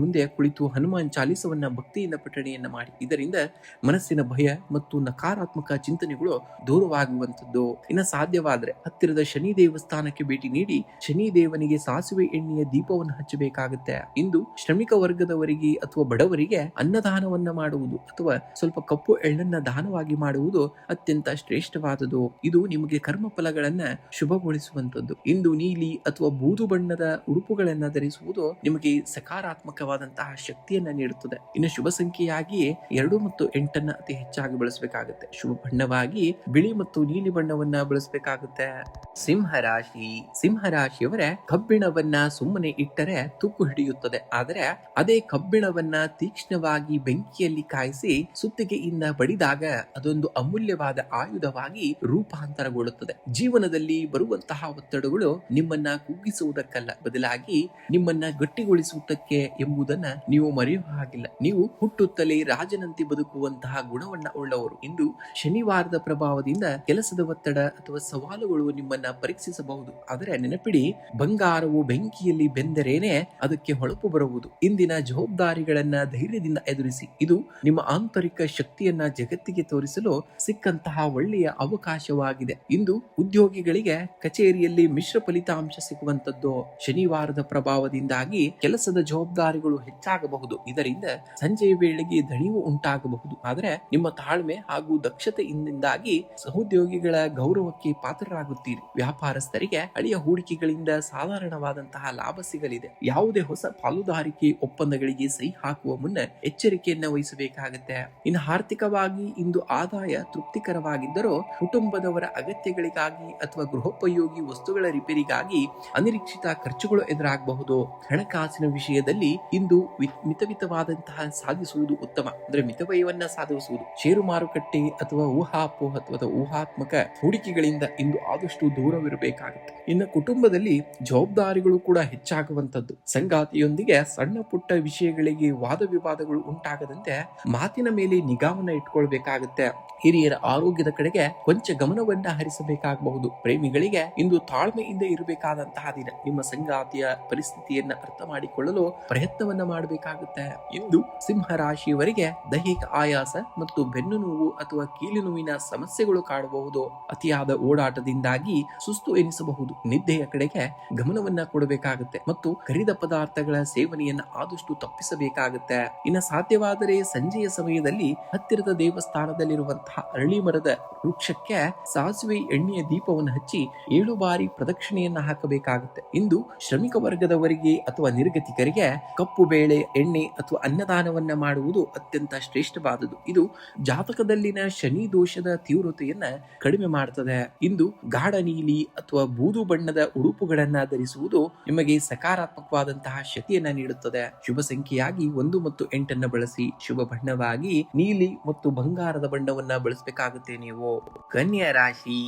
ಮುಂದೆ ಕುಳಿತು ಹನುಮಾನ್ ಚಾಲಿಸವನ್ನ ಭಕ್ತಿಯಿಂದ ಪಠಣೆಯನ್ನ ಮಾಡಿ. ಇದರಿಂದ ಮನಸ್ಸಿನ ಭಯ ಮತ್ತು ನಕಾರಾತ್ಮಕ ಚಿಂತನೆಗಳು ದೂರವಾಗುವಂತದ್ದು. ಇನ್ನು ಸಾಧ್ಯವಾದ್ರೆ ಹತ್ತಿರದ ಶನಿ ದೇವಸ್ಥಾನಕ್ಕೆ ಭೇಟಿ ನೀಡಿ ಶನಿ ದೇವನಿಗೆ ಸಾಸಿವೆ ಎಣ್ಣೆಯ ದೀಪವನ್ನು ಹಚ್ಚಬೇಕಾಗುತ್ತೆ. ಇಂದು ಶ್ರಮಿಕ ವರ್ಗದವರಿಗೆ ಅಥವಾ ಬಡವರಿಗೆ ಅನ್ನದಾನವನ್ನ ಮಾಡುವುದು ಅಥವಾ ಸ್ವಲ್ಪ ಕಪ್ಪು ಎಳ್ಳನ್ನ ದಾನವಾಗಿ ಮಾಡುವುದು ಅತ್ಯಂತ ಶ್ರೇಷ್ಠವಾದುದು. ಇದು ನಿಮಗೆ ಕರ್ಮ ಫಲಗಳನ್ನ ಶುಭಗೊಳಿಸುವಂತದ್ದು. ಇಂದು ನೀಲಿ ಅಥವಾ ಬೂದು ಬಣ್ಣದ ಉಡುಪುಗಳನ್ನ ಧರಿಸುವುದು ನಿಮಗೆ ಸಕಾರಾತ್ಮಕವಾದಂತಹ ಶಕ್ತಿಯನ್ನ ನೀಡುತ್ತದೆ. ಇನ್ನು ಶುಭ ಸಂಖ್ಯೆಯಾಗಿ 2 ಮತ್ತು 8 ಅತಿ ಹೆಚ್ಚಾಗಿ ಬಳಸಬೇಕಾಗುತ್ತೆ. ಶುಭ ಬಣ್ಣವಾಗಿ ಬಿಳಿ ಮತ್ತು ನೀಲಿ ಬಣ್ಣವನ್ನ ಬಳಸಬೇಕಾಗುತ್ತೆ. ಸಿಂಹರಾಶಿಯವರೇ ಕಬ್ಬಿಣವನ್ನ ಸುಮ್ಮನೆ ಇಟ್ಟರೆ ತುಕ್ಕು ಹಿಡಿಯುತ್ತದೆ. ಆದರೆ ಅದೇ ಕಬ್ಬಿಣವನ್ನ ತೀಕ್ಷ್ಣವಾಗಿ ಬೆಂಕಿಯಲ್ಲಿ ಕಾಯಿಸಿ ಸುತ್ತಿಗೆಯಿಂದ ಬಡಿದಾಗ ಅದೊಂದು ಅಮೂಲ್ಯವಾದ ಆಯುಧವಾಗಿ ರೂಪಾಂತರಗೊಳ್ಳುತ್ತದೆ. ಜೀವನದಲ್ಲಿ ಬರುವಂತಹ ಒತ್ತಡಗಳು ನಿಮ್ಮನ್ನ ಕುಗ್ಗಿಸುವುದಕ್ಕಲ್ಲ, ಬದಲಾಗಿ ನಿಮ್ಮನ್ನ ಗಟ್ಟಿಗೊಳಿಸುವುದಕ್ಕೆ ಎಂಬುದನ್ನ ನೀವು ಮರೆಯುವ ಹಾಗಿಲ್ಲ. ನೀವು ಹುಟ್ಟುತ್ತಲೇ ರಾಜನಂತೆ ಬದುಕುವಂತಹ ಗುಣವನ್ನ ಉಳ್ಳವರು. ಇಂದು ಶನಿವಾರದ ಪ್ರಭಾವದಿಂದ ಕೆಲಸದ ಒತ್ತಡ ಅಥವಾ ಸವಾಲುಗಳು ನಿಮ್ಮನ್ನ ಪರೀಕ್ಷಿಸಬಹುದು. ಆದರೆ ನೆನಪಿಡಿ, ಬಂಗಾರವು ಬೆಂಕಿಯಲ್ಲಿ ಬೆಂದರೇನೆ ಅದಕ್ಕೆ ಹೊಳಪು ಬರುವುದು. ಇಂದಿನ ಜವಾಬ್ದಾರಿಗಳನ್ನ ಧೈರ್ಯದಿಂದ ಎದುರಿಸಿ. ಇದು ನಿಮ್ಮ ಆಂತರಿಕ ಶಕ್ತಿಯನ್ನ ಜಗತ್ತಿಗೆ ತೋರಿಸಲು ಸಿಕ್ಕಂತಹ ಒಳ್ಳೆಯ ಅವಕಾಶವಾಗಿದೆ. ಇಂದು ಉದ್ಯೋಗಿಗಳಿಗೆ ಕಚೇರಿಯಲ್ಲಿ ಮಿಶ್ರ ಫಲಿತಾಂಶ ಸಿಗುವಂತದ್ದು. ಶನಿವಾರದ ಪ್ರಭಾವದಿಂದಾಗಿ ಕೆಲಸದ ಜವಾಬ್ದಾರಿಗಳು ಹೆಚ್ಚಾಗಬಹುದು. ಇದರಿಂದ ಸಂಜೆಯ ವೇಳೆಗೆ ದಣಿವು ಉಂಟಾಗಬಹುದು. ಆದರೆ ನಿಮ್ಮ ತಾಳ್ಮೆ ಹಾಗೂ ದಕ್ಷತೆಯಿಂದಾಗಿ ಸಹೋದ್ಯೋಗಿಗಳ ಗೌರವಕ್ಕೆ ಪಾತ್ರರಾಗುತ್ತೀರಿ. ವ್ಯಾಪಾರಸ್ಥರಿಗೆ ಹಳೆಯ ಹೂಡಿಕೆಗಳಿಂದ ಸಾಧಾರಣವಾದಂತಹ ಲಾಭ ಸಿಗಲಿದೆ. ಯಾವುದೇ ಹೊಸ ಪಾಲುದಾರಿಕೆ ಒಪ್ಪಂದಗಳಿಗೆ ಸಹಿ ಹಾಕುವ ಮುನ್ನ ಎಚ್ಚರಿಕೆಯನ್ನ ವಹಿಸಬೇಕಾಗುತ್ತೆ. ಇನ್ನು ಆರ್ಥಿಕವಾಗಿ ಇಂದು ಆದಾಯ ತೃಪ್ತಿಕರವಾಗಿದ್ದರೂ ಕುಟುಂಬದವರ ಅಗತ್ಯಗಳಿಗಾಗಿ ಅಥವಾ ಗೃಹೋಪಯೋಗಿ ವಸ್ತುಗಳ ರಿಪೇರಿಗಾಗಿ ಅನಿರೀಕ್ಷಿತ ಖರ್ಚುಗಳು ಎದುರಾಗಬಹುದು. ಹಣಕಾಸಿನ ವಿಷಯದಲ್ಲಿ ಇಂದು ಮಿತವಾದಂತಹ ಸಾಧಿಸುವುದು ಉತ್ತಮ. ಅಂದ್ರೆ ಮಿತವ್ಯಯವನ್ನ ಸಾಧಿಸುವುದು. ಷೇರು ಮಾರುಕಟ್ಟೆ ಅಥವಾ ಊಹಾಪೋಹ ಅಥವಾ ಊಹಾತ್ಮಕ ಹೂಡಿಕೆಗಳಿಂದ ಇಂದು ಆದಷ್ಟು ದೂರವಿರಬೇಕಾಗುತ್ತೆ. ಇನ್ನು ಕುಟುಂಬದಲ್ಲಿ ಜವಾಬ್ದಾರಿಗಳು ಕೂಡ ಹೆಚ್ಚಾಗುವಂತದ್ದು. ಸಂಗಾತಿಯೊಂದಿಗೆ ಸಣ್ಣ ಪುಟ್ಟ ವಿಷಯಗಳಿಗೆ ವಾದ ವಿವಾದಗಳು ಉಂಟಾಗದಂತೆ ಮಾತಿನ ಮೇಲೆ ನಿಗಾವನ್ನ ಇಟ್ಕೊಳ್ಬೇಕಾಗುತ್ತೆ. ಹಿರಿಯರ ಆರೋಗ್ಯದ ಕಡೆಗೆ ಕೊಂಚ ಗಮನವನ್ನ ಹರಿಸಬೇಕಾಗಬಹುದು. ಪ್ರೇಮಿಗಳಿಗೆ ಇಂದು ತಾಳ್ಮೆಯಿಂದ ಇರಬೇಕಾದಂತಹ ದಿನ. ನಿಮ್ಮ ಸಂಗಾತಿಯ ಪರಿಸ್ಥಿತಿಯನ್ನ ಅರ್ಥ ಮಾಡಿಕೊಳ್ಳಲು ಪ್ರಯತ್ನವನ್ನ ಮಾಡಬೇಕಾಗುತ್ತೆ. ಇಂದು ಸಿಂಹ ರಾಶಿಯವರಿಗೆ ದೈಹಿಕ ಆಯಾಸ ಮತ್ತು ಬೆನ್ನು ನೋವು ಅಥವಾ ಕೀಲು ನೋವಿನ ಸಮಸ್ಯೆಗಳು ಕಾಡಬಹುದು. ಅತಿಯಾದ ಓಡಾಟದಿಂದಾಗಿ ಸುಸ್ತು ಎನಿಸಬಹುದು. ನಿದ್ದೆಯ ಕಡೆಗೆ ಗಮನವನ್ನ ಕೊಡಬೇಕಾಗುತ್ತೆ ಮತ್ತು ಕರಿದ ಪದಾರ್ಥಗಳ ಸೇವನೆಯನ್ನ ಆದಷ್ಟು ತಪ್ಪಿಸಬೇಕಾಗುತ್ತೆ. ಇನ್ನು ಸಾಧ್ಯವಾದರೆ ಸಂಜೆಯ ಸಮಯದಲ್ಲಿ ಹತ್ತಿರದ ದೇವಸ್ಥಾನದಲ್ಲಿರುವಂತಹ ಅರಳಿ ಮರದ ವೃಕ್ಷಕ್ಕೆ ಸಾಸಿವೆ ಎಣ್ಣೆಯ ದೀಪವನ್ನು ಹಚ್ಚಿ 7 ಬಾರಿ ಪ್ರದಕ್ಷಿಣೆಯನ್ನ ಹಾಕಬೇಕಾಗುತ್ತೆ. ಇಂದು ಶ್ರಮಿಕ ವರ್ಗದವರಿಗೆ ಅಥವಾ ನಿರ್ಗತಿಕರಿಗೆ ಕಪ್ಪು ಬೇಳೆ, ಎಣ್ಣೆ ಅಥವಾ ಅನ್ನದಾನವನ್ನ ಮಾಡುವುದು ಅತ್ಯಂತ ಶ್ರೇಷ್ಠವಾದುದು. ಇದು ಜಾತಕದಲ್ಲಿನ ಶನಿ ದೋಷದ ತೀವ್ರತೆಯನ್ನ ಕಡಿಮೆ ಮಾಡುತ್ತದೆ. ಇಂದು ಗಾಢ ನೀಲಿ ಅಥವಾ ಬೂದು ಬಣ್ಣದ ಉಡುಪುಗಳನ್ನ ಧರಿಸುವುದು ನಿಮಗೆ ಸಕಾರಾತ್ಮಕವಾದಂತಹ ಶಕ್ತಿಯನ್ನ ನೀಡುತ್ತದೆ. ಶುಭ ಸಂಖ್ಯೆಯಾಗಿ 1 ಮತ್ತು 8 ಬಳಸಿ. ಶುಭ ಬಣ್ಣವಾಗಿ ನೀಲಿ ಮತ್ತು ಬಂಗಾರದ ಬಣ್ಣವನ್ನ ಬಳಸಬೇಕಾಗುತ್ತೆ. ನೀವು ಕನ್ಯಾ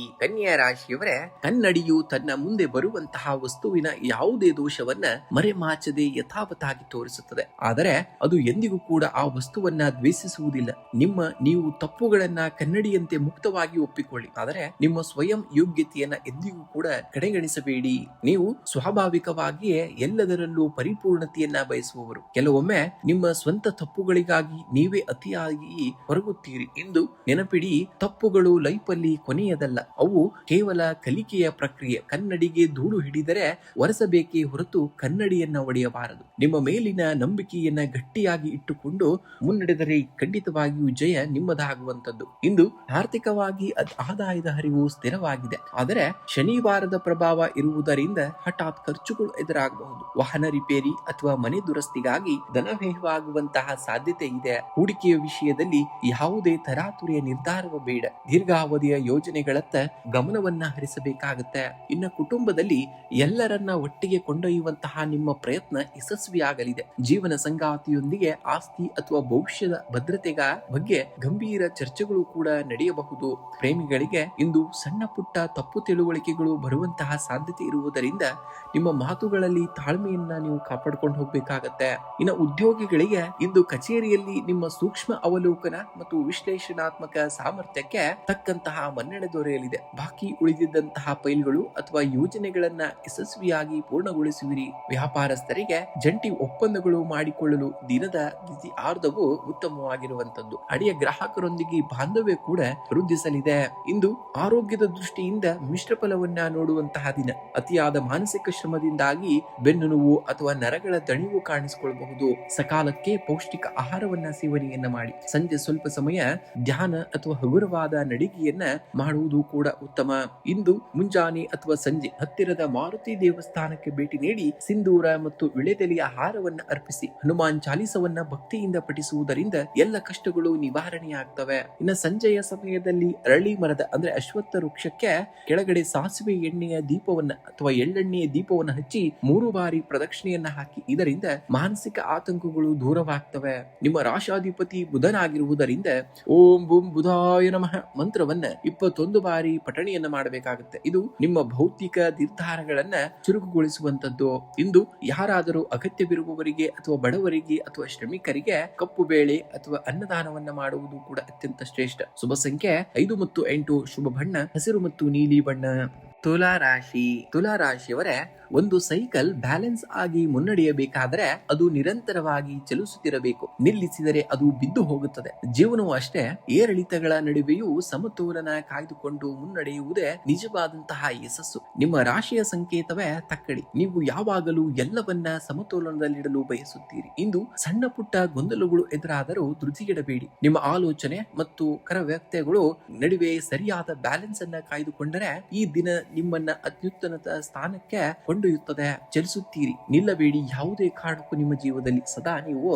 ರಾಶಿಯವರೇ ಕನ್ನಡಿಯು ತನ್ನ ಮುಂದೆ ಬರುವಂತಹ ವಸ್ತುವಿನ ಯಾವುದೇ ದೋಷವನ್ನ ಮರೆಮಾಚದೆ ಯಥಾವತ್ತಾಗಿ ತೋರಿಸುತ್ತದೆ. ಆದರೆ ಅದು ಎಂದಿಗೂ ಕೂಡ ಆ ವಸ್ತುವನ್ನ ದ್ವೇಷಿಸುವುದಿಲ್ಲ. ನೀವು ತಪ್ಪುಗಳನ್ನ ಕನ್ನಡಿಯಂತೆ ಮುಕ್ತವಾಗಿ ಒಪ್ಪಿಕೊಳ್ಳಿ. ಆದರೆ ನಿಮ್ಮ ಸ್ವಯಂ ಯೋಗ್ಯತೆಯನ್ನ ಎಂದಿಗೂ ಕೂಡ ಕಡೆಗಣಿಸಬೇಡಿ. ನೀವು ಸ್ವಾಭಾವಿಕವಾಗಿಯೇ ಎಲ್ಲದರಲ್ಲೂ ಪರಿಪೂರ್ಣತೆಯನ್ನ ಬಯಸುವವರು. ಕೆಲವೊಮ್ಮೆ ನಿಮ್ಮ ಸ್ವಂತ ತಪ್ಪುಗಳಿಗಾಗಿ ನೀವೇ ಅತಿಯಾಗಿ ಹೊರಗುತ್ತೀರಿ. ಎಂದು ನೆನಪಿಡಿ, ತಪ್ಪುಗಳು ಲೈಫಲ್ಲಿ ಕೊನೆಯದಲ್ಲ, ಅವು ಕೇವಲ ಕಲಿಕೆಯ ಪ್ರಕ್ರಿಯೆ. ಕನ್ನಡಿಗೆ ಧೂಳು ಹಿಡಿದರೆ ಒರೆಸಬೇಕೇ ಹೊರತು ಕನ್ನಡಿಯನ್ನ ಒಡೆಯಬಾರದು. ನಿಮ್ಮ ಮೇಲಿನ ನಂಬಿಕೆಯನ್ನ ಗಟ್ಟಿಯಾಗಿ ಇಟ್ಟುಕೊಂಡು ಮುನ್ನಡೆದರೆ ಖಂಡಿತವಾಗಿಯೂ ಜಯ ನಿಮ್ಮದಾಗುವಂತದ್ದು. ಇಂದು ಆರ್ಥಿಕವಾಗಿ ಆದಾಯದ ಹರಿವು ಸ್ಥಿರವಾಗಿದೆ. ಆದರೆ ಶನಿವಾರದ ಪ್ರಭಾವ ಇರುವುದರಿಂದ ಹಠಾತ್ ಖರ್ಚುಗಳು ಎದುರಾಗಬಹುದು. ವಾಹನ ರಿಪೇರಿ ಅಥವಾ ಮನೆ ದುರಸ್ತಿಗಾಗಿ ಧನವ್ಯಯವಾಗುವಂತಹ ಸಾಧ್ಯತೆ ಇದೆ. ಹೂಡಿಕೆಯ ವಿಷಯದಲ್ಲಿ ಯಾವುದೇ ತರಾತುರಿಯ ನಿರ್ಧಾರವೂ ಬೇಡ. ದೀರ್ಘಾವಧಿಯ ಯೋಜನೆಗಳತ್ತ ಗಮನವನ್ನ ಹರಿಸಬೇಕಾಗುತ್ತೆ. ಇರುತ್ತೆ. ಇನ್ನು ಕುಟುಂಬದಲ್ಲಿ ಎಲ್ಲರನ್ನ ಒಟ್ಟಿಗೆ ಕೊಂಡೊಯ್ಯುವಂತಹ ನಿಮ್ಮ ಪ್ರಯತ್ನ ಯಶಸ್ವಿಯಾಗಲಿದೆ. ಜೀವನ ಸಂಗಾತಿಯೊಂದಿಗೆ ಆಸ್ತಿ ಅಥವಾ ಭವಿಷ್ಯದ ಭದ್ರತೆಗ ಬಗ್ಗೆ ಗಂಭೀರ ಚರ್ಚೆಗಳು ಕೂಡ ನಡೆಯಬಹುದು. ಪ್ರೇಮಿಗಳಿಗೆ ಇಂದು ಸಣ್ಣ ಪುಟ್ಟ ತಪ್ಪು ತಿಳುವಳಿಕೆಗಳು ಬರುವಂತಹ ಸಾಧ್ಯತೆ ಇರುವುದರಿಂದ ನಿಮ್ಮ ಮಾತುಗಳಲ್ಲಿ ತಾಳ್ಮೆಯನ್ನ ನೀವು ಕಾಪಾಡಿಕೊಂಡು ಹೋಗ್ಬೇಕಾಗತ್ತೆ. ಇನ್ನು ಉದ್ಯೋಗಿಗಳಿಗೆ ಇಂದು ಕಚೇರಿಯಲ್ಲಿ ನಿಮ್ಮ ಸೂಕ್ಷ್ಮ ಅವಲೋಕನ ಮತ್ತು ವಿಶ್ಲೇಷಣಾತ್ಮಕ ಸಾಮರ್ಥ್ಯಕ್ಕೆ ತಕ್ಕಂತಹ ಮನ್ನಣೆ ದೊರೆಯಲಿದೆ. ಬಾಕಿ ಉಳಿದಿದ್ದಂತಹ ಫೈಲ್ಗಳು ಅಥವಾ ಯೋಜನೆಗಳನ್ನ ಯಶಸ್ವಿಯಾಗಿ ಪೂರ್ಣಗೊಳಿಸುವಿರಿ. ವ್ಯಾಪಾರಸ್ಥರಿಗೆ ಜಂಟಿ ಒಪ್ಪಂದಗಳು ಮಾಡಿಕೊಳ್ಳಲು ದಿನದ ದ್ವಿತೀಯಾರ್ಧವು ಉತ್ತಮವಾಗಿರುವಂತದ್ದು. ಹಳೆಯ ಗ್ರಾಹಕರೊಂದಿಗೆ ಬಾಂಧವ್ಯ ಕೂಡ ವೃದ್ಧಿಸಲಿದೆ. ಇಂದು ಆರೋಗ್ಯದ ದೃಷ್ಟಿಯಿಂದ ಮಿಶ್ರ ಫಲವನ್ನ ನೋಡುವಂತಹ ದಿನ. ಅತಿಯಾದ ಮಾನಸಿಕ ಶ್ರಮದಿಂದಾಗಿ ಬೆನ್ನು ನೋವು ಅಥವಾ ನರಗಳ ದಣಿವು ಕಾಣಿಸಿಕೊಳ್ಳಬಹುದು. ಸಕಾಲಕ್ಕೆ ಪೌಷ್ಟಿಕ ಆಹಾರವನ್ನ ಸೇವನೆಯನ್ನ ಮಾಡಿ. ಸಂಜೆ ಸ್ವಲ್ಪ ಸಮಯ ಧ್ಯಾನ ಅಥವಾ ಹಗುರವಾದ ನಡಿಗೆಯನ್ನ ಮಾಡುವುದು ಕೂಡ ಉತ್ತಮ. ಇಂದು ಮುಂಜಾನೆ ಅಥವಾ ಸಂಜೆ ಹತ್ತಿರದ ಮಾರುತಿ ದೇವಸ್ಥಾನಕ್ಕೆ ಭೇಟಿ ನೀಡಿ ಸಿಂಧೂರ ಮತ್ತು ವಿಳೆದೆಲೆಯ ಆಹಾರವನ್ನ ಅರ್ಪಿಸಿ ಹನುಮಾನ್ ಚಾಲಿಸವನ್ನ ಭಕ್ತಿಯಿಂದ ಪಠಿಸುವುದರಿಂದ ಎಲ್ಲ ಕಷ್ಟಗಳು ನಿವಾರಣೆಯಾಗ್ತವೆ. ಇನ್ನು ಸಂಜೆಯ ಸಮಯದಲ್ಲಿ ಅರಳಿ ಮರದ ಅಂದ್ರೆ ಅಶ್ವತ್ಥ ವೃಕ್ಷಕ್ಕೆ ಕೆಳಗಡೆ ಸಾಸಿವೆ ಎಣ್ಣೆಯ ದೀಪವನ್ನ ಅಥವಾ ಎಳ್ಳೆಣ್ಣೆಯ ದೀಪವನ್ನ ಹಚ್ಚಿ 3 ಬಾರಿ ಪ್ರದಕ್ಷಿಣೆಯನ್ನ ಹಾಕಿ. ಇದರಿಂದ ಮಾನಸಿಕ ಆತಂಕಗಳು ದೂರವಾಗ್ತವೆ. ನಿಮ್ಮ ರಾಶಾಧಿಪತಿ ಬುಧನಾಗಿರುವುದರಿಂದ ಓಂ ಬುಂ ಬುಧಾಯ ನಮಃ ಮಂತ್ರವನ್ನ 21 ಬಾರಿ ಪಠಣೆಯನ್ನ ಮಾಡಬೇಕಾಗುತ್ತೆ. ಇದು ನಿಮ್ಮ ಭೌತಿಕ ನಿರ್ಧಾರಗಳನ್ನ ಚುರುಕುಗೊಳಿಸುವಂತದ್ದು. ಇಂದು ಯಾರಾದರೂ ಅಗತ್ಯವಿರುವವರಿಗೆ ಅಥವಾ ಬಡವರಿಗೆ ಅಥವಾ ಶ್ರಮಿಕರಿಗೆ ಕಪ್ಪು ಬೇಳೆ ಅಥವಾ ಅನ್ನದಾನವನ್ನ ಮಾಡುವುದು ಕೂಡ ಅತ್ಯಂತ ಶ್ರೇಷ್ಠ. ಶುಭ ಸಂಖ್ಯೆ 5 ಮತ್ತು 8. ಶುಭ ಬಣ್ಣ ಹಸಿರು ಮತ್ತು ನೀಲಿ ಬಣ್ಣ. ತುಲಾರಾಶಿಯವರೇ, ಒಂದು ಸೈಕಲ್ ಬ್ಯಾಲೆನ್ಸ್ ಆಗಿ ಮುನ್ನಡೆಯಬೇಕಾದರೆ ಅದು ನಿರಂತರವಾಗಿ ಚಲಿಸುತ್ತಿರಬೇಕು. ನಿಲ್ಲಿಸಿದರೆ ಅದು ಬಿದ್ದು ಹೋಗುತ್ತದೆ. ಜೀವನವೂ ಅಷ್ಟೇ. ಏರಿಳಿತಗಳ ನಡುವೆಯೂ ಸಮತೋಲನ ಕಾಯ್ದುಕೊಂಡು ಮುನ್ನಡೆಯುವುದೇ ನಿಜವಾದಂತಹ ಯಶಸ್ಸು. ನಿಮ್ಮ ರಾಶಿಯ ಸಂಕೇತವೇ ತಕ್ಕಡಿ. ನೀವು ಯಾವಾಗಲೂ ಎಲ್ಲವನ್ನ ಸಮತೋಲನದಲ್ಲಿಡಲು ಬಯಸುತ್ತೀರಿ. ಇಂದು ಸಣ್ಣ ಪುಟ್ಟ ಗೊಂದಲಗಳು ಎದುರಾದರೂ ಧೃತಿಗೆಡಬೇಡಿ. ನಿಮ್ಮ ಆಲೋಚನೆ ಮತ್ತು ಕರವ್ಯಕ್ತಗಳು ನಡುವೆ ಸರಿಯಾದ ಬ್ಯಾಲೆನ್ಸ್ ಅನ್ನ ಕಾಯ್ದುಕೊಂಡರೆ ಈ ದಿನ ನಿಮ್ಮನ್ನ ಅತ್ಯುನ್ನತ ಸ್ಥಾನಕ್ಕೆ ಕೊಂಡೊಯ್ಯುತ್ತದೆ. ಚಲಿಸುತ್ತೀರಿ, ನಿಲ್ಲಬೇಡಿ. ಯಾವುದೇ ಕಾರಣಕ್ಕೂ ನಿಮ್ಮ ಜೀವನದಲ್ಲಿ ಸದಾ ನೀವು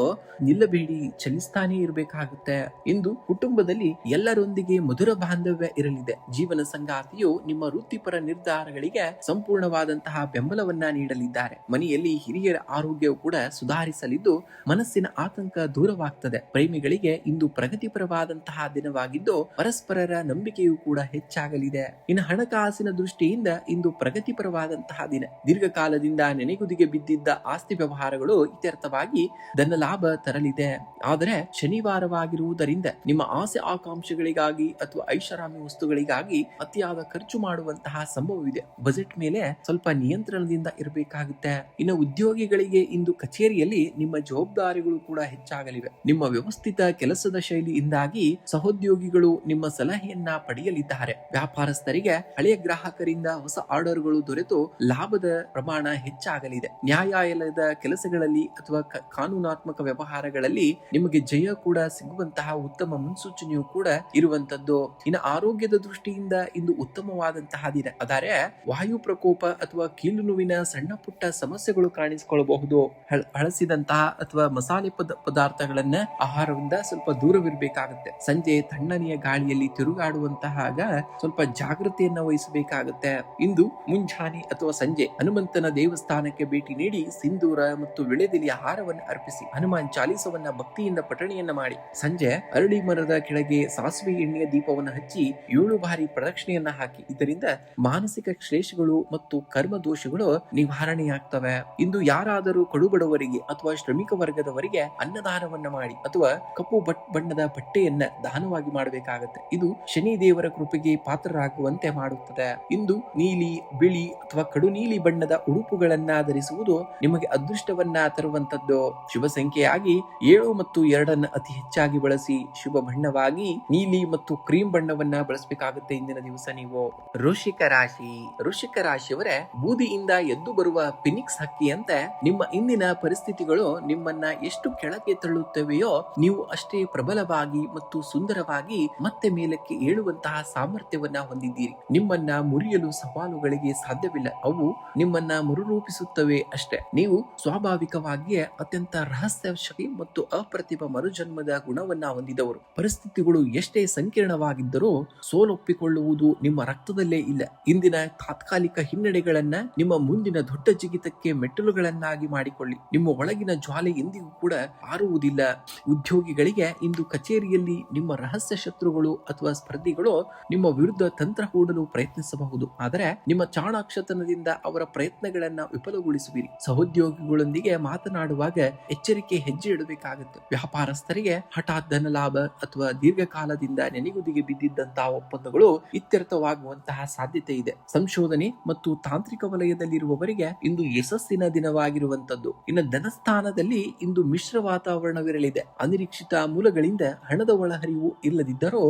ನಿಲ್ಲಬೇಡಿ, ಚಲಿಸ್ತಾನೆ ಇರಬೇಕಾಗುತ್ತೆ. ಇಂದು ಕುಟುಂಬದಲ್ಲಿ ಎಲ್ಲರೊಂದಿಗೆ ಮಧುರ ಬಾಂಧವ್ಯ ಇರಲಿದೆ. ಜೀವನ ಸಂಗಾತಿಯು ನಿಮ್ಮ ವೃತ್ತಿಪರ ನಿರ್ಧಾರಗಳಿಗೆ ಸಂಪೂರ್ಣವಾದಂತಹ ಬೆಂಬಲವನ್ನ ನೀಡಲಿದ್ದಾರೆ. ಮನೆಯಲ್ಲಿ ಹಿರಿಯರ ಆರೋಗ್ಯವು ಕೂಡ ಸುಧಾರಿಸಲಿದ್ದು ಮನಸ್ಸಿನ ಆತಂಕ ದೂರವಾಗ್ತದೆ. ಪ್ರೇಮಿಗಳಿಗೆ ಇಂದು ಪ್ರಗತಿಪರವಾದಂತಹ ದಿನವಾಗಿದ್ದು ಪರಸ್ಪರರ ನಂಬಿಕೆಯೂ ಕೂಡ ಹೆಚ್ಚಾಗಲಿದೆ. ಇನ್ನು ಹಣಕಾಸಿನ ದೃಷ್ಟಿಯಿಂದ ಇಂದು ಪ್ರಗತಿಪರವಾದಂತಹ ದಿನ. ದೀರ್ಘಕಾಲದಿಂದ ನೆನೆಗುದಿಗೆ ಬಿದ್ದಿದ್ದ ಆಸ್ತಿ ವ್ಯವಹಾರಗಳು ಇತ್ಯರ್ಥವಾಗಿ ಧನ ಲಾಭ ತರಲಿದೆ. ಆದರೆ ಶನಿವಾರವಾಗಿರುವುದರಿಂದ ನಿಮ್ಮ ಆಸೆ ಆಕಾಂಕ್ಷೆಗಳಿಗಾಗಿ ಅಥವಾ ಐಷಾರಾಮಿ ವಸ್ತುಗಳಿಗಾಗಿ ಅತಿಯಾದ ಖರ್ಚು ಮಾಡುವಂತಹ ಸಂಭವವಿದೆ. ಬಜೆಟ್ ಮೇಲೆ ಸ್ವಲ್ಪ ನಿಯಂತ್ರಣದಿಂದ ಇರಬೇಕಾಗುತ್ತೆ. ಇನ್ನು ಉದ್ಯೋಗಿಗಳಿಗೆ ಇಂದು ಕಚೇರಿಯಲ್ಲಿ ನಿಮ್ಮ ಜವಾಬ್ದಾರಿಗಳು ಕೂಡ ಹೆಚ್ಚಾಗಲಿವೆ. ನಿಮ್ಮ ವ್ಯವಸ್ಥಿತ ಕೆಲಸದ ಶೈಲಿಯಿಂದಾಗಿ ಸಹೋದ್ಯೋಗಿಗಳು ನಿಮ್ಮ ಸಲಹೆಯನ್ನ ಪಡೆಯಲಿದ್ದಾರೆ. ವ್ಯಾಪಾರಸ್ಥರಿಗೆ ಹಳೆಯ ಗ್ರಾಹಕರಿಂದ ಹೊಸ ಆರ್ಡರ್ಗಳು ದೊರೆತು ಲಾಭದ ಪ್ರಮಾಣ ಹೆಚ್ಚಾಗಲಿದೆ. ನ್ಯಾಯಾಲಯದ ಕೆಲಸಗಳಲ್ಲಿ ಅಥವಾ ಕಾನೂನಾತ್ಮಕ ವ್ಯವಹಾರಗಳಲ್ಲಿ ನಿಮಗೆ ಜಯ ಕೂಡ ಸಿಗುವಂತಹ ಉತ್ತಮ ಮುನ್ಸೂಚನೆಯೂ ಕೂಡ ಇರುವಂತದ್ದು. ಇನ್ನು ಆರೋಗ್ಯದ ದೃಷ್ಟಿಯಿಂದ ಇಂದು ಉತ್ತಮವಾದಂತಹ ದಿನ. ಆದರೆ ವಾಯು ಪ್ರಕೋಪ ಅಥವಾ ಕೀಲು ನೋವಿನ ಸಣ್ಣ ಪುಟ್ಟ ಸಮಸ್ಯೆಗಳು ಕಾಣಿಸಿಕೊಳ್ಳಬಹುದು. ಹಳಸಿದಂತಹ ಅಥವಾ ಮಸಾಲೆ ಪದಾರ್ಥಗಳನ್ನ ಆಹಾರದಿಂದ ಸ್ವಲ್ಪ ದೂರವಿರಬೇಕಾಗುತ್ತೆ. ಸಂಜೆ ತಣ್ಣನೆಯ ಗಾಳಿಯಲ್ಲಿ ತಿರುಗಾಡುವಂತಹ ಸ್ವಲ್ಪ ಜಾಗೃತಿಯನ್ನ ವಹಿಸಬೇಕಾಗುತ್ತೆ. ಇಂದು ಮುಂಜಾನೆ ಅಥವಾ ಸಂಜೆ ಹನುಮಂತನ ದೇವಸ್ಥಾನಕ್ಕೆ ಭೇಟಿ ನೀಡಿ ಸಿಂಧೂರ ಮತ್ತು ವಿಳೆದೆಲೆಯ ಆಹಾರವನ್ನು ಅರ್ಪಿಸಿ ಹನುಮಾನ್ ಚಾಲಿಸವನ್ನ ಭಕ್ತಿಯಿಂದ ಪಠಣೆಯನ್ನ ಮಾಡಿ. ಸಂಜೆ ಅರಳಿ ಮರದ ಕೆಳಗೆ ಸಾಸಿವೆ ಎಣ್ಣೆಯ ದೀಪವನ್ನು ಹಚ್ಚಿ 7 ಬಾರಿ ಪ್ರದಕ್ಷಿಣೆಯನ್ನ ಹಾಕಿ. ಇದರಿಂದ ಮಾನಸಿಕ ಕ್ಲೇಶಗಳು ಮತ್ತು ಕರ್ಮ ದೋಷಗಳು ನಿವಾರಣೆಯಾಗ್ತವೆ. ಇಂದು ಯಾರಾದರೂ ಕಡುಬಡವರಿಗೆ ಅಥವಾ ಶ್ರಮಿಕ ವರ್ಗದವರಿಗೆ ಅನ್ನದಾನವನ್ನ ಮಾಡಿ ಅಥವಾ ಕಪ್ಪು ಬಣ್ಣದ ಬಟ್ಟೆಯನ್ನ ದಾನವಾಗಿ ಮಾಡಬೇಕಾಗುತ್ತೆ. ಇದು ಶನಿ ದೇವರ ಕೃಪೆಗೆ ಪಾತ್ರರಾಗುವಂತೆ ಮಾಡುತ್ತದೆ. ಇಂದು ನೀಲಿ, ಬಿಳಿ ಅಥವಾ ಕಡು ನೀಲಿ ಬಣ್ಣದ ಉಡುಪುಗಳನ್ನ ಧರಿಸುವುದು ನಿಮಗೆ ಅದೃಷ್ಟವನ್ನ ತರುವಂತದ್ದು. ಶುಭ ಸಂಖ್ಯೆಯಾಗಿ 7 ಮತ್ತು 2 ಅತಿ ಹೆಚ್ಚಾಗಿ ಬಳಸಿ. ಶುಭ ಬಣ್ಣವಾಗಿ ನೀಲಿ ಮತ್ತು ಕ್ರೀಮ್ ಬಣ್ಣವನ್ನ ಬಳಸಬೇಕಾಗುತ್ತೆ ಇಂದಿನ ದಿವಸ ನೀವು. ವೃಶ್ಚಿಕ ರಾಶಿಯವರೇ, ಬೂದಿಯಿಂದ ಎದ್ದು ಬರುವ ಫಿನಿಕ್ಸ್ ಹಕ್ಕಿಯಂತೆ ನಿಮ್ಮ ಇಂದಿನ ಪರಿಸ್ಥಿತಿಗಳು ನಿಮ್ಮನ್ನ ಎಷ್ಟು ಕೆಳಗೆ ತಳ್ಳುತ್ತವೆಯೋ ನೀವು ಅಷ್ಟೇ ಪ್ರಬಲವಾಗಿ ಮತ್ತು ಸುಂದರವಾಗಿ ಮತ್ತೆ ಮೇಲಕ್ಕೆ ಏಳುವಂತಹ ಸಾಮರ್ಥ್ಯವನ್ನ ಹೊಂದಿದ್ದೀರಿ. ನಿಮ್ಮನ್ನ ಮುರಿಯಲು ಮರೆಯಲು ಸವಾಲುಗಳಿಗೆ ಸಾಧ್ಯವಿಲ್ಲ. ಅವು ನಿಮ್ಮನ್ನ ಮರುರೂಪಿಸುತ್ತವೆ ಅಷ್ಟೇ. ನೀವು ಸ್ವಾಭಾವಿಕವಾಗಿಯೇ ಅತ್ಯಂತ ರಹಸ್ಯಶಾಲಿ ಮತ್ತು ಅಪ್ರತಿಮ ಮರುಜನ್ಮದ ಗುಣವನ್ನ ಹೊಂದಿದವರು. ಪರಿಸ್ಥಿತಿಗಳು ಎಷ್ಟೇ ಸಂಕೀರ್ಣವಾಗಿದ್ದರೂ ಸೋಲೊಪ್ಪಿಕೊಳ್ಳುವುದು ನಿಮ್ಮ ರಕ್ತದಲ್ಲೇ ಇಲ್ಲ. ಇಂದಿನ ತಾತ್ಕಾಲಿಕ ಹಿನ್ನಡೆಗಳನ್ನ ನಿಮ್ಮ ಮುಂದಿನ ದೊಡ್ಡ ಜಿಗಿತಕ್ಕೆ ಮೆಟ್ಟಿಲುಗಳನ್ನಾಗಿ ಮಾಡಿಕೊಳ್ಳಿ. ನಿಮ್ಮ ಒಳಗಿನ ಜ್ವಾಲೆ ಎಂದಿಗೂ ಕೂಡ ಆರುವುದಿಲ್ಲ. ಉದ್ಯೋಗಿಗಳಿಗೆ ಇಂದು ಕಚೇರಿಯಲ್ಲಿ ನಿಮ್ಮ ರಹಸ್ಯ ಶತ್ರುಗಳು ಅಥವಾ ಸ್ಪರ್ಧಿಗಳು ನಿಮ್ಮ ವಿರುದ್ಧ ತಂತ್ರ ಹೂಡಲು ಪ್ರಯತ್ನಿಸಬಹುದು. ಆದರೆ ನಿಮ್ಮ ಚಾಣಾಕ್ಷತನದಿಂದ ಅವರ ಪ್ರಯತ್ನಗಳನ್ನ ವಿಫಲಗೊಳಿಸುವಿರಿ. ಸಹೋದ್ಯೋಗಿಗಳೊಂದಿಗೆ ಮಾತನಾಡುವಾಗ ಎಚ್ಚರಿಕೆ ಹೆಜ್ಜೆ ಇಡಬೇಕಾಗುತ್ತೆ. ವ್ಯಾಪಾರಸ್ಥರಿಗೆ ಹಠಾತ್ ಧನ ಲಾಭ ಅಥವಾ ದೀರ್ಘಕಾಲದಿಂದ ನೆನೆಗುದಿಗೆ ಬಿದ್ದಿದ್ದಂತಹ ಒಪ್ಪಂದಗಳು ಇತ್ಯರ್ಥವಾಗುವಂತಹ ಸಾಧ್ಯತೆ ಇದೆ. ಸಂಶೋಧನೆ ಮತ್ತು ತಾಂತ್ರಿಕ ವಲಯದಲ್ಲಿರುವವರಿಗೆ ಇಂದು ಯಶಸ್ಸಿನ ದಿನವಾಗಿರುವಂತದ್ದು. ಇನ್ನು ಧನಸ್ಥಾನದಲ್ಲಿ ಇಂದು ಮಿಶ್ರ ವಾತಾವರಣವಿರಲಿದೆ. ಅನಿರೀಕ್ಷಿತ ಮೂಲಗಳಿಂದ ಹಣದ ಒಳಹರಿವು ಇಲ್ಲದಿದ್ದರೂ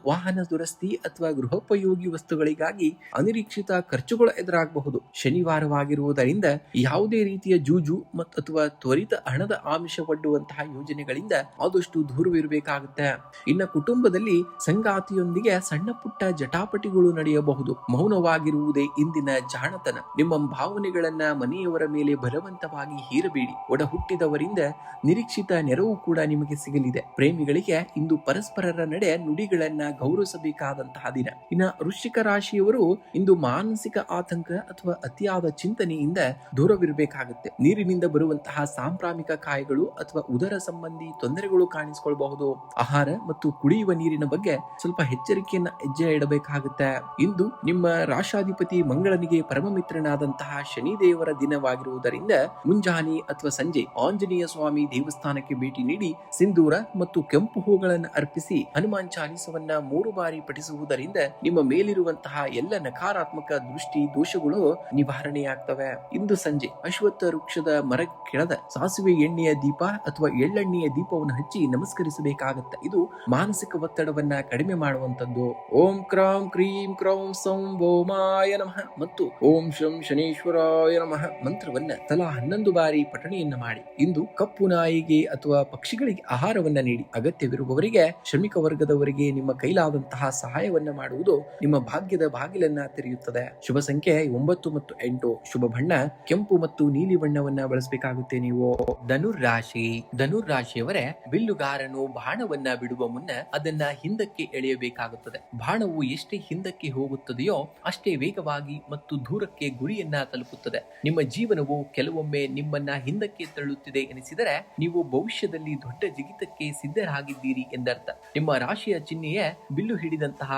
ವಾಹನ ದುರಸ್ತಿ ಅಥವಾ ಗೃಹೋಪಯೋಗಿ ವಸ್ತುಗಳಿಗಾಗಿ ಅನಿರೀಕ್ಷಿತ ಖರ್ಚುಗಳು ಎದುರಾಗಬಹುದು. ಶನಿವಾರವಾಗಿರುವುದರಿಂದ ಯಾವುದೇ ರೀತಿಯ ಜೂಜು ಅಥವಾ ತ್ವರಿತ ಹಣದ ಆಮಿಷ ಒಡ್ಡುವಂತಹ ಯೋಜನೆಗಳಿಂದ ಆದಷ್ಟು ದೂರವಿರಬೇಕಾಗುತ್ತೆ. ಇನ್ನು ಕುಟುಂಬದಲ್ಲಿ ಸಂಗಾತಿಯೊಂದಿಗೆ ಸಣ್ಣ ಪುಟ್ಟ ಜಟಾಪಟಿಗಳು ನಡೆಯಬಹುದು. ಮೌನವಾಗಿರುವುದೇ ಇಂದಿನ ಜಾಣತನ. ನಿಮ್ಮ ಭಾವನೆಗಳನ್ನ ಮನೆಯವರ ಮೇಲೆ ಬಲವಂತವಾಗಿ ಹೀರಬೇಡಿ. ಒಡ ಹುಟ್ಟಿದವರಿಂದ ನಿರೀಕ್ಷಿತ ನೆರವು ಕೂಡ ನಿಮಗೆ ಸಿಗಲಿದೆ. ಪ್ರೇಮಿಗಳಿಗೆ ಇಂದು ಪರಸ್ಪರರ ನಡೆ ನುಡಿಗಳನ್ನ ಗೌರವಿಸಬೇಕಾದಂತಹ ದಿನ. ಇನ್ನು ವೃಶ್ಚಿಕ ರಾಶಿಯವರು ಇಂದು ಮಾನಸಿಕ ಆತಂಕ ಅಥವಾ ಅತಿಯಾದ ಚಿಂತನೆಯಿಂದ ದೂರವಿರಬೇಕಾಗುತ್ತೆ. ನೀರಿನಿಂದ ಬರುವಂತಹ ಸಾಂಕ್ರಾಮಿಕ ಕಾಯಿಗಳು ಅಥವಾ ಉದರ ಸಂಬಂಧಿ ತೊಂದರೆಗಳು ಕಾಣಿಸಿಕೊಳ್ಳಬಹುದು. ಆಹಾರ ಮತ್ತು ಕುಡಿಯುವ ನೀರಿನ ಬಗ್ಗೆ ಸ್ವಲ್ಪ ಎಚ್ಚರಿಕೆಯನ್ನ ಹೆಜ್ಜೆ ಇಡಬೇಕಾಗುತ್ತೆ. ಇಂದು ನಿಮ್ಮ ರಾಶಾಧಿಪತಿ ಮಂಗಳನಿಗೆ ಪರಮ ಮಿತ್ರನಾದಂತಹ ಶನಿದೇವರ ದಿನವಾಗಿರುವುದರಿಂದ ಮುಂಜಾನೆ ಅಥವಾ ಸಂಜೆ ಆಂಜನೇಯ ಸ್ವಾಮಿ ದೇವಸ್ಥಾನಕ್ಕೆ ಭೇಟಿ ನೀಡಿ ಸಿಂಧೂರ ಮತ್ತು ಕೆಂಪು ಹೂಗಳನ್ನು ಅರ್ಪಿಸಿ ಹನುಮಾನ್ ಚಾಲಿಸವನ್ನ 3 ಬಾರಿ ಪಠಿಸುವುದರಿಂದ ನಿಮ್ಮ ಮೇಲಿರುವಂತಹ ಎಲ್ಲ ನಕಾರಾತ್ಮಕ ದೃಷ್ಟಿ ದೋಷಗಳು ನಿವಾರಣೆಯಾಗ್ತವೆ. ಇಂದು ಸಂಜೆ ಅಶ್ವತ್ಥ ವೃಕ್ಷದ ಮರ ಕೆಳದ ಸಾಸಿವೆ ಎಣ್ಣೆಯ ದೀಪ ಅಥವಾ ಎಳ್ಳೆಣ್ಣೆಯ ದೀಪವನ್ನು ಹಚ್ಚಿ ನಮಸ್ಕರಿಸಬೇಕಾಗತ್ತೆ. ಇದು ಮಾನಸಿಕ ಒತ್ತಡವನ್ನ ಕಡಿಮೆ ಮಾಡುವಂತದ್ದು. ಓಂ ಕ್ರಾಂ ಕ್ರೀಂ ಕ್ರೌಂ ಸಂ ಓಮಾಯ ನಮಃ ಮತ್ತು ಓಂ ಶಂ ಶನೇಶ್ವರಾಯ ನಮಃ ಮಂತ್ರವನ್ನ ತಲಾ 11 ಬಾರಿ ಪಠಣೆಯನ್ನ ಮಾಡಿ. ಇಂದು ಕಪ್ಪು ನಾಯಿಗೆ ಅಥವಾ ಪಕ್ಷಿಗಳಿಗೆ ಆಹಾರವನ್ನ ನೀಡಿ. ಅಗತ್ಯವಿರುವವರಿಗೆ, ಶ್ರಮಿಕ ವರ್ಗದವರಿಗೆ ನಿಮ್ಮ ಕೈಲಾದಂತಹ ಸಹಾಯವನ್ನ ಮಾಡುವುದು ನಿಮ್ಮ ಭಾಗ್ಯದ ಬಾಗಿಲನ್ನ ತೆರೆಯುತ್ತದೆ. ಶುಭ ಸಂಖ್ಯೆ 9 ಮತ್ತು 8. ಶುಭ ಬಣ್ಣ ಕೆಂಪು ಮತ್ತು ನೀಲಿ ಬಣ್ಣವನ್ನ ಬಳಸಬೇಕಾಗುತ್ತೆ. ನೀವು ಧನುರಾಶಿಯವರೇ, ಬಿಲ್ಲುಗಾರನು ಬಾಣವನ್ನ ಬಿಡುವ ಮುನ್ನ ಅದನ್ನ ಹಿಂದಕ್ಕೆ ಎಳೆಯಬೇಕಾಗುತ್ತದೆ. ಬಾಣವು ಎಷ್ಟೇ ಹಿಂದಕ್ಕೆ ಹೋಗುತ್ತದೆಯೋ ಅಷ್ಟೇ ವೇಗವಾಗಿ ಮತ್ತು ದೂರಕ್ಕೆ ಗುರಿಯನ್ನ ತಲುಪುತ್ತದೆ. ನಿಮ್ಮ ಜೀವನವು ಕೆಲವೊಮ್ಮೆ ನಿಮ್ಮನ್ನ ಹಿಂದಕ್ಕೆ ತಳ್ಳುತ್ತಿದೆ ಎನಿಸಿದರೆ ನೀವು ಭವಿಷ್ಯದಲ್ಲಿ ದೊಡ್ಡ ಜಿಗಿತಕ್ಕೆ ಸಿದ್ಧರಾಗಿದ್ದೀರಿ ಎಂದರ್ಥ. ನಿಮ್ಮ ರಾಶಿಯ ಚಿಹ್ನೆಯೇ ಬಿಲ್ಲು ಹಿಡಿದಂತಹ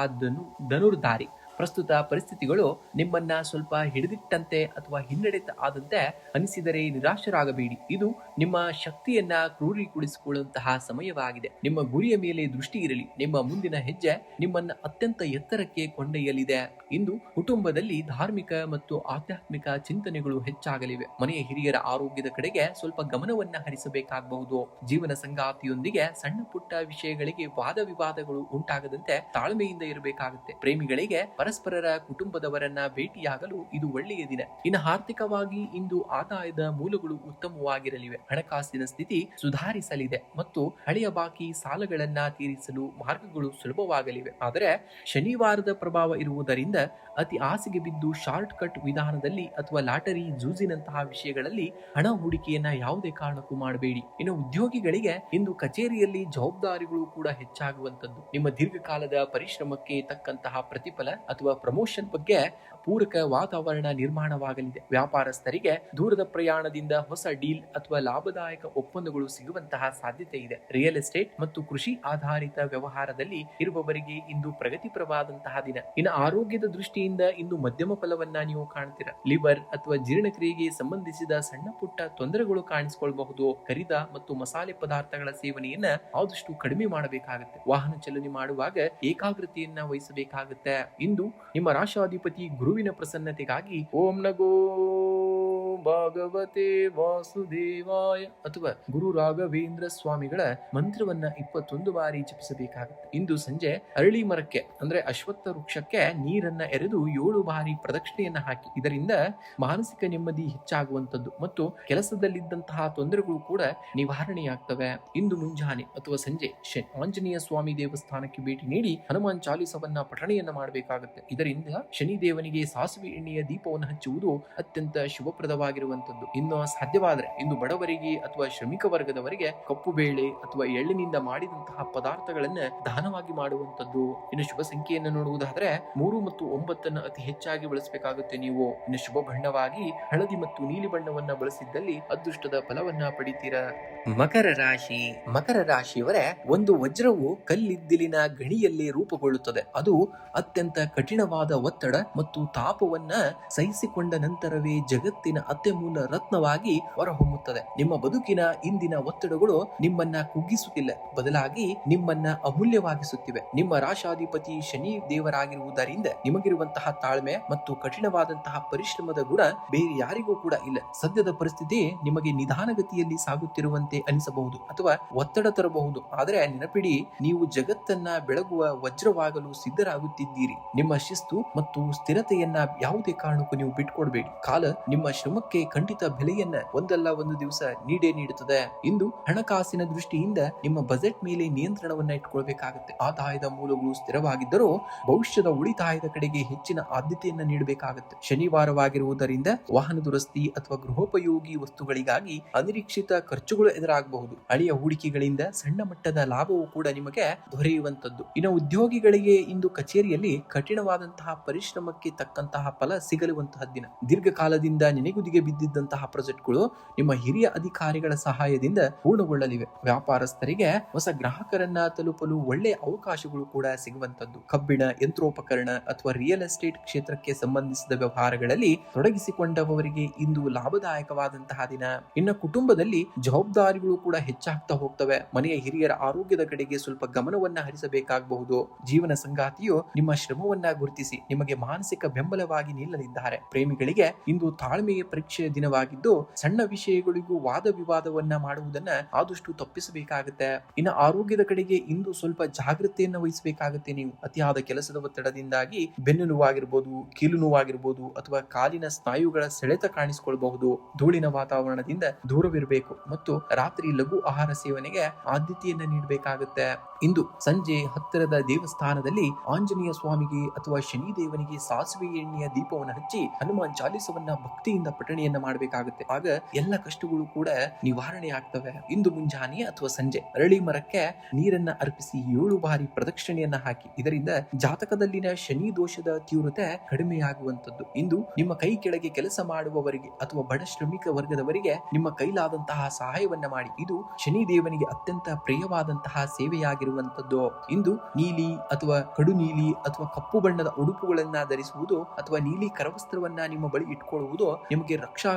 ಧನುರ್ಧಾರಿ. ಪ್ರಸ್ತುತ ಪರಿಸ್ಥಿತಿಗಳು ನಿಮ್ಮನ್ನ ಸ್ವಲ್ಪ ಹಿಡಿದಿಟ್ಟಂತೆ ಅಥವಾ ಹಿನ್ನಡೆತ ಆದಂತೆ ಅನಿಸಿದರೆ ನಿರಾಶರಾಗಬೇಡಿ. ಇದು ನಿಮ್ಮ ಶಕ್ತಿಯನ್ನ ಕ್ರೋಢೀಕರಿಸಿಕೊಳ್ಳುವಂತಹ ಸಮಯವಾಗಿದೆ. ನಿಮ್ಮ ಗುರಿಯ ಮೇಲೆ ದೃಷ್ಟಿ ಇರಲಿ. ನಿಮ್ಮ ಮುಂದಿನ ಹೆಜ್ಜೆ ನಿಮ್ಮನ್ನ ಅತ್ಯಂತ ಎತ್ತರಕ್ಕೆ ಕೊಂಡೊಯ್ಯಲಿದೆ. ಇಂದು ಕುಟುಂಬದಲ್ಲಿ ಧಾರ್ಮಿಕ ಮತ್ತು ಆಧ್ಯಾತ್ಮಿಕ ಚಿಂತನೆಗಳು ಹೆಚ್ಚಾಗಲಿವೆ. ಮನೆಯ ಹಿರಿಯರ ಆರೋಗ್ಯದ ಕಡೆಗೆ ಸ್ವಲ್ಪ ಗಮನವನ್ನ ಹರಿಸಬೇಕಾಗಬಹುದು. ಜೀವನ ಸಂಗಾತಿಯೊಂದಿಗೆ ಸಣ್ಣ ಪುಟ್ಟ ವಿಷಯಗಳಿಗೆ ವಾದ ವಿವಾದಗಳು ಉಂಟಾಗದಂತೆ ತಾಳ್ಮೆಯಿಂದ ಇರಬೇಕಾಗುತ್ತೆ. ಪ್ರೇಮಿಗಳಿಗೆ ಪರಸ್ಪರರ ಕುಟುಂಬದವರನ್ನ ಭೇಟಿಯಾಗಲು ಇದು ಒಳ್ಳೆಯ ದಿನ. ಇನ್ನು ಆರ್ಥಿಕವಾಗಿ ಇಂದು ಆದಾಯದ ಮೂಲಗಳು ಉತ್ತಮವಾಗಿರಲಿವೆ. ಹಣಕಾಸಿನ ಸ್ಥಿತಿ ಸುಧಾರಿಸಲಿದೆ ಮತ್ತು ಹಳೆಯ ಬಾಕಿ ಸಾಲಗಳನ್ನ ತೀರಿಸಲು ಮಾರ್ಗಗಳು ಸುಲಭವಾಗಲಿವೆ. ಆದರೆ ಶನಿವಾರದ ಪ್ರಭಾವ ಇರುವುದರಿಂದ ಅತಿ ಆಸೆಗೆ ಬಿದ್ದು ಶಾರ್ಟ್ ಕಟ್ ವಿಧಾನದಲ್ಲಿ ಅಥವಾ ಲಾಟರಿ ಜೂಜಿನಂತಹ ವಿಷಯಗಳಲ್ಲಿ ಹಣ ಹೂಡಿಕೆಯನ್ನ ಯಾವುದೇ ಕಾರಣಕ್ಕೂ ಮಾಡಬೇಡಿ. ಇನ್ನು ಉದ್ಯೋಗಿಗಳಿಗೆ ಇಂದು ಕಚೇರಿಯಲ್ಲಿ ಜವಾಬ್ದಾರಿಗಳು ಕೂಡ ಹೆಚ್ಚಾಗುವಂತದ್ದು. ನಿಮ್ಮ ದೀರ್ಘಕಾಲದ ಪರಿಶ್ರಮಕ್ಕೆ ತಕ್ಕಂತಹ ಪ್ರತಿಫಲ ಅಥವಾ ಪ್ರಮೋಷನ್ ಬಗ್ಗೆ ಪೂರಕ ವಾತಾವರಣ ನಿರ್ಮಾಣವಾಗಲಿದೆ. ವ್ಯಾಪಾರಸ್ಥರಿಗೆ ದೂರದ ಪ್ರಯಾಣದಿಂದ ಹೊಸ ಡೀಲ್ ಅಥವಾ ಲಾಭದಾಯಕ ಒಪ್ಪಂದಗಳು ಸಿಗುವಂತಹ ಸಾಧ್ಯತೆ ಇದೆ. ರಿಯಲ್ ಎಸ್ಟೇಟ್ ಮತ್ತು ಕೃಷಿ ಆಧಾರಿತ ವ್ಯವಹಾರದಲ್ಲಿ ಇರುವವರಿಗೆ ಇಂದು ಪ್ರಗತಿಪರವಾದಂತಹ ದಿನ. ಇನ್ನು ಆರೋಗ್ಯದ ದೃಷ್ಟಿಯಿಂದ ಇಂದು ಮಧ್ಯಮ ಫಲವನ್ನ ನೀವು ಕಾಣ್ತೀರಾ. ಲಿವರ್ ಅಥವಾ ಜೀರ್ಣಕ್ರಿಯೆಗೆ ಸಂಬಂಧಿಸಿದ ಸಣ್ಣ ಪುಟ್ಟ ತೊಂದರೆಗಳು ಕಾಣಿಸಿಕೊಳ್ಳಬಹುದು. ಕರಿದ ಮತ್ತು ಮಸಾಲೆ ಪದಾರ್ಥಗಳ ಸೇವನೆಯನ್ನ ಆದಷ್ಟು ಕಡಿಮೆ ಮಾಡಬೇಕಾಗುತ್ತೆ. ವಾಹನ ಚಲನೆ ಮಾಡುವಾಗ ಏಕಾಗ್ರತೆಯನ್ನ ವಹಿಸಬೇಕಾಗುತ್ತೆ. ಇಂದು ನಿಮ್ಮ ರಾಶಾಧಿಪತಿ ಗುರುವಿನ ಪ್ರಸನ್ನತೆಗಾಗಿ ಓಂ ನಗೋ ಭಾಗವತೆ ವಾಸುದೇವಾಯ ಅಥವಾ ಗುರು ರಾಘವೇಂದ್ರ ಸ್ವಾಮಿಗಳ ಮಂತ್ರವನ್ನ 21 ಬಾರಿ ಜಪಿಸಬೇಕಾಗುತ್ತೆ. ಇಂದು ಸಂಜೆ ಅರಳಿ ಮರಕ್ಕೆ ಅಂದ್ರೆ ಅಶ್ವತ್ಥ ವೃಕ್ಷಕ್ಕೆ ನೀರನ್ನ ಎರೆದು 7 ಬಾರಿ ಪ್ರದಕ್ಷಿಣೆಯನ್ನ ಹಾಕಿ. ಇದರಿಂದ ಮಾನಸಿಕ ನೆಮ್ಮದಿ ಹೆಚ್ಚಾಗುವಂತದ್ದು ಮತ್ತು ಕೆಲಸದಲ್ಲಿದ್ದಂತಹ ತೊಂದರೆಗಳು ಕೂಡ ನಿವಾರಣೆಯಾಗ್ತವೆ. ಇಂದು ಮುಂಜಾನೆ ಅಥವಾ ಸಂಜೆ ಆಂಜನೇಯ ಸ್ವಾಮಿ ದೇವಸ್ಥಾನಕ್ಕೆ ಭೇಟಿ ನೀಡಿ ಹನುಮಾನ್ ಚಾಲಿಸವನ್ನ ಪಠಣೆಯನ್ನ ಮಾಡಬೇಕಾಗುತ್ತೆ. ಇದರಿಂದ ಶನಿದೇವನಿಗೆ ಸಾಸಿವೆ ಎಣ್ಣೆಯ ದೀಪವನ್ನು ಹಚ್ಚುವುದು ಅತ್ಯಂತ ಶುಭಪ್ರದವಾಗಿರುವಂತದ್ದು. ಇನ್ನು ಸಾಧ್ಯವಾದರೆ ಇಂದು ಬಡವರಿಗೆ ಅಥವಾ ಶ್ರಮಿಕ ವರ್ಗದವರಿಗೆ ಕಪ್ಪು ಬೇಳೆ ಅಥವಾ ಎಳ್ಳಿನಿಂದ ಮಾಡಿದಂತಹ ಪದಾರ್ಥಗಳನ್ನ ದಾನವಾಗಿ ಮಾಡುವಂತದ್ದು. ಇನ್ನು ಶುಭ ಸಂಖ್ಯೆಯನ್ನು ನೋಡುವುದಾದ್ರೆ 3 ಮತ್ತು 9 ಅತಿ ಹೆಚ್ಚಾಗಿ ಬಳಸಬೇಕಾಗುತ್ತೆ ನೀವು. ಇನ್ನು ಶುಭ ಬಣ್ಣವಾಗಿ ಹಳದಿ ಮತ್ತು ನೀಲಿ ಬಣ್ಣವನ್ನ ಬಳಸಿದ್ದಲ್ಲಿ ಅದೃಷ್ಟದ ಫಲವನ್ನ ಪಡಿತೀರಾ. ಮಕರ ರಾಶಿ. ಮಕರ ರಾಶಿಯವರೇ, ಒಂದು ವಜ್ರವು ಕಲ್ಲಿದ್ದಿಲಿನ ಗಣಿಯಲ್ಲಿ ರೂಪುಗೊಳ್ಳುತ್ತದೆ. ಅದು ಅತ್ಯಂತ ಕಠಿಣವಾದ ಒತ್ತಡ ಮತ್ತು ತಾಪವನ್ನ ಸಹಿಸಿಕೊಂಡ ನಂತರವೇ ಜಗತ್ತಿನ ಅತ್ಯಮೂಲ ರತ್ನವಾಗಿ ಹೊರಹೊಮ್ಮುತ್ತದೆ. ನಿಮ್ಮ ಬದುಕಿನ ಇಂದಿನ ಒತ್ತಡಗಳು ನಿಮ್ಮನ್ನ ಕುಗ್ಗಿಸುತ್ತಿಲ್ಲ, ಬದಲಾಗಿ ನಿಮ್ಮನ್ನ ಅಮೂಲ್ಯವಾಗಿಸುತ್ತಿವೆ. ನಿಮ್ಮ ರಾಶಾಧಿಪತಿ ಶನಿ ದೇವರಾಗಿರುವುದರಿಂದ ನಿಮಗಿರುವಂತಹ ತಾಳ್ಮೆ ಮತ್ತು ಕಠಿಣವಾದಂತಹ ಪರಿಶ್ರಮದ ಗುಣ ಬೇರೆ ಯಾರಿಗೂ ಕೂಡ ಇಲ್ಲ. ಸದ್ಯದ ಪರಿಸ್ಥಿತಿ ನಿಮಗೆ ನಿಧಾನಗತಿಯಲ್ಲಿ ಸಾಗುತ್ತಿರುವಂತೆ ಅನಿಸಬಹುದು ಅಥವಾ ಒತ್ತಡ ತರಬಹುದು. ಆದರೆ ನೆನಪಿಡಿ, ನೀವು ಜಗತ್ತನ್ನ ಬೆಳಗುವ ವಜ್ರವಾಗಲು ಸಿದ್ಧರಾಗುತ್ತಿದ್ದೀರಿ. ನಿಮ್ಮ ಶಿಸ್ತು ಮತ್ತು ಸ್ಥಿರತೆಯನ್ನ ಯಾವುದೇ ಕಾರಣಕ್ಕೂ ನೀವು ಬಿಟ್ಕೊಡ್ಬೇಡಿ. ಕಾಲ ನಿಮ್ಮ ಶ್ರಮಕ್ಕೆ ಖಂಡಿತ ಬೆಲೆಯನ್ನ ಒಂದಲ್ಲ ಒಂದು ದಿವಸ ನೀಡೇ ನೀಡುತ್ತದೆ. ಇಂದು ಹಣಕಾಸಿನ ದೃಷ್ಟಿಯಿಂದ ನಿಮ್ಮ ಬಜೆಟ್ ಮೇಲೆ ನಿಯಂತ್ರಣವನ್ನ ಇಟ್ಕೊಳ್ಬೇಕಾಗುತ್ತೆ. ಆದಾಯದ ಮೂಲಗಳು ಸ್ಥಿರವಾಗಿದ್ದರೂ ಭವಿಷ್ಯದ ಉಳಿತಾಯದ ಕಡೆಗೆ ಹೆಚ್ಚಿನ ಆದ್ಯತೆಯನ್ನ ನೀಡಬೇಕಾಗುತ್ತೆ. ಶನಿವಾರವಾಗಿರುವುದರಿಂದ ವಾಹನ ದುರಸ್ತಿ ಅಥವಾ ಗೃಹೋಪಯೋಗಿ ವಸ್ತುಗಳಿಗಾಗಿ ಅನಿರೀಕ್ಷಿತ ಖರ್ಚುಗಳು ಎದುರಾಗಬಹುದು. ಹಳೆಯ ಹೂಡಿಕೆಗಳಿಂದ ಸಣ್ಣ ಮಟ್ಟದ ಲಾಭವು ಕೂಡ ನಿಮಗೆ ದೊರೆಯುವಂತದ್ದು. ಇನ್ನು ಉದ್ಯೋಗಿಗಳಿಗೆ ಇಂದು ಕಚೇರಿಯಲ್ಲಿ ಕಠಿಣವಾದಂತಹ ಪರಿಶ್ರಮಕ್ಕೆ ತಕ್ಕಂತಹ ಫಲ ಸಿಗಲುವಂತಹ ದಿನ. ದೀರ್ಘಕಾಲದಿಂದ ನೆನೆಗುದಿಗೆ ಬಿದ್ದಿದ್ದಂತಹ ಪ್ರಾಜೆಕ್ಟ್ಗಳು ನಿಮ್ಮ ಹಿರಿಯ ಅಧಿಕಾರಿಗಳ ಸಹಾಯದಿಂದ ಪೂರ್ಣಗೊಳ್ಳಲಿವೆ. ವ್ಯಾಪಾರಸ್ಥರಿಗೆ ಹೊಸ ಗ್ರಾಹಕರನ್ನ ತಲುಪಲು ಒಳ್ಳೆಯ ಅವಕಾಶಗಳು ಕೂಡ ಸಿಗುವಂತದ್ದು. ಕಬ್ಬಿಣ, ಯಂತ್ರೋಪಕರಣ ಅಥವಾ ರಿಯಲ್ ಎಸ್ಟೇಟ್ ಕ್ಷೇತ್ರಕ್ಕೆ ಸಂಬಂಧಿಸಿದ ವ್ಯವಹಾರಗಳಲ್ಲಿ ತೊಡಗಿಸಿಕೊಂಡವರಿಗೆ ಇಂದು ಲಾಭದಾಯಕವಾದಂತಹ ದಿನ. ಇನ್ನು ಕುಟುಂಬದಲ್ಲಿ ಜವಾಬ್ದಾರಿಗಳು ಕೂಡ ಹೆಚ್ಚಾಗ್ತಾ ಹೋಗ್ತವೆ. ಮನೆಯ ಹಿರಿಯರ ಆರೋಗ್ಯದ ಕಡೆಗೆ ಸ್ವಲ್ಪ ಗಮನವನ್ನ ಹರಿಸಬೇಕಾಗಬಹುದು. ಜೀವನ ಸಂಗಾತಿಯು ನಿಮ್ಮ ಶ್ರಮವನ್ನ ಗುರುತಿಸಿ ನಿಮಗೆ ಮಾನಸಿಕ ಬೆಂಬಲವಾಗಿ ನಿಲ್ಲಲಿದ್ದಾರೆ. ಪ್ರೇಮಿಗಳಿಗೆ ಇಂದು ತಾಳ್ಮೆಯ ಪರೀಕ್ಷೆಯ ದಿನವಾಗಿದ್ದು ಸಣ್ಣ ವಿಷಯಗಳಿಗೂ ವಾದ ವಿವಾದವನ್ನ ಮಾಡುವುದನ್ನ ಆದಷ್ಟು ತಪ್ಪಿಸಬೇಕಾಗುತ್ತೆ. ಇನ್ನು ಆರೋಗ್ಯದ ಕಡೆಗೆ ಇಂದು ಸ್ವಲ್ಪ ಜಾಗೃತೆಯನ್ನ ವಹಿಸಬೇಕಾಗುತ್ತೆ. ನೀವು ಅತಿಯಾದ ಕೆಲಸದ ಒತ್ತಡದಿಂದಾಗಿ ಬೆನ್ನು ನೋವಾಗಿರ್ಬೋದು, ಕೀಲು ನೋವಾಗಿರ್ಬೋದು ಅಥವಾ ಕಾಲಿನ ಸ್ನಾಯುಗಳ ಸೆಳೆತ ಕಾಣಿಸಿಕೊಳ್ಳಬಹುದು. ಧೂಳಿನ ವಾತಾವರಣದಿಂದ ದೂರವಿರಬೇಕು ಮತ್ತು ರಾತ್ರಿ ಲಘು ಆಹಾರ ಸೇವನೆಗೆ ಆದ್ಯತೆಯನ್ನ ನೀಡಬೇಕಾಗುತ್ತೆ. ಇಂದು ಸಂಜೆ ಹತ್ತಿರದ ದೇವಸ್ಥಾನದಲ್ಲಿ ಆಂಜನೇಯ ಸ್ವಾಮಿಗೆ ಅಥವಾ ಶನಿದೇವನಿಗೆ ಸಾಸಿವೆ ಎಣ್ಣೆಯ ದೀಪವನ್ನು ಹಚ್ಚಿ ಹನುಮಾನ್ ಚಾಲಿಸವನ್ನ ಭಕ್ತಿಯಿಂದ ಪಠಣೆಯನ್ನ ಮಾಡಬೇಕಾಗುತ್ತೆ. ಆಗ ಎಲ್ಲ ಕಷ್ಟಗಳು ಕೂಡ ನಿವಾರಣೆ ಆಗ್ತವೆ. ಇಂದು ಮುಂಜಾನೆ ಅಥವಾ ಸಂಜೆ ಅರಳಿ ಮರಕ್ಕೆ ನೀರನ್ನ ಅರ್ಪಿಸಿ 7 ಬಾರಿ ಪ್ರದಕ್ಷಿಣೆಯನ್ನ ಹಾಕಿ. ಇದರಿಂದ ಜಾತಕದಲ್ಲಿನ ಶನಿ ದೋಷದ ತೀವ್ರತೆ ಕಡಿಮೆಯಾಗುವಂತದ್ದು. ಇಂದು ನಿಮ್ಮ ಕೈ ಕೆಳಗೆ ಕೆಲಸ ಮಾಡುವವರಿಗೆ ಅಥವಾ ಬಡ ಶ್ರಮಿಕ ವರ್ಗದವರಿಗೆ ನಿಮ್ಮ ಕೈಲಾದಂತಹ ಸಹಾಯವನ್ನ ಮಾಡಿ. ಇದು ಶನಿ ದೇವನಿಗೆ ಅತ್ಯಂತ ಪ್ರಿಯವಾದಂತಹ ಸೇವೆಯಾಗಿರುವಂತದ್ದು. ಇಂದು ನೀಲಿ ಅಥವಾ ಕಡು ನೀಲಿ ಅಥವಾ ಕಪ್ಪು ಬಣ್ಣದ ಉಡುಪುಗಳನ್ನ ಧರಿಸುವುದು ಅಥವಾ ನೀಲಿ ಕರವಸ್ತ್ರವನ್ನ ನಿಮ್ಮ ಬಳಿ ಇಟ್ಕೊಳ್ಳುವುದು ನಿಮಗೆ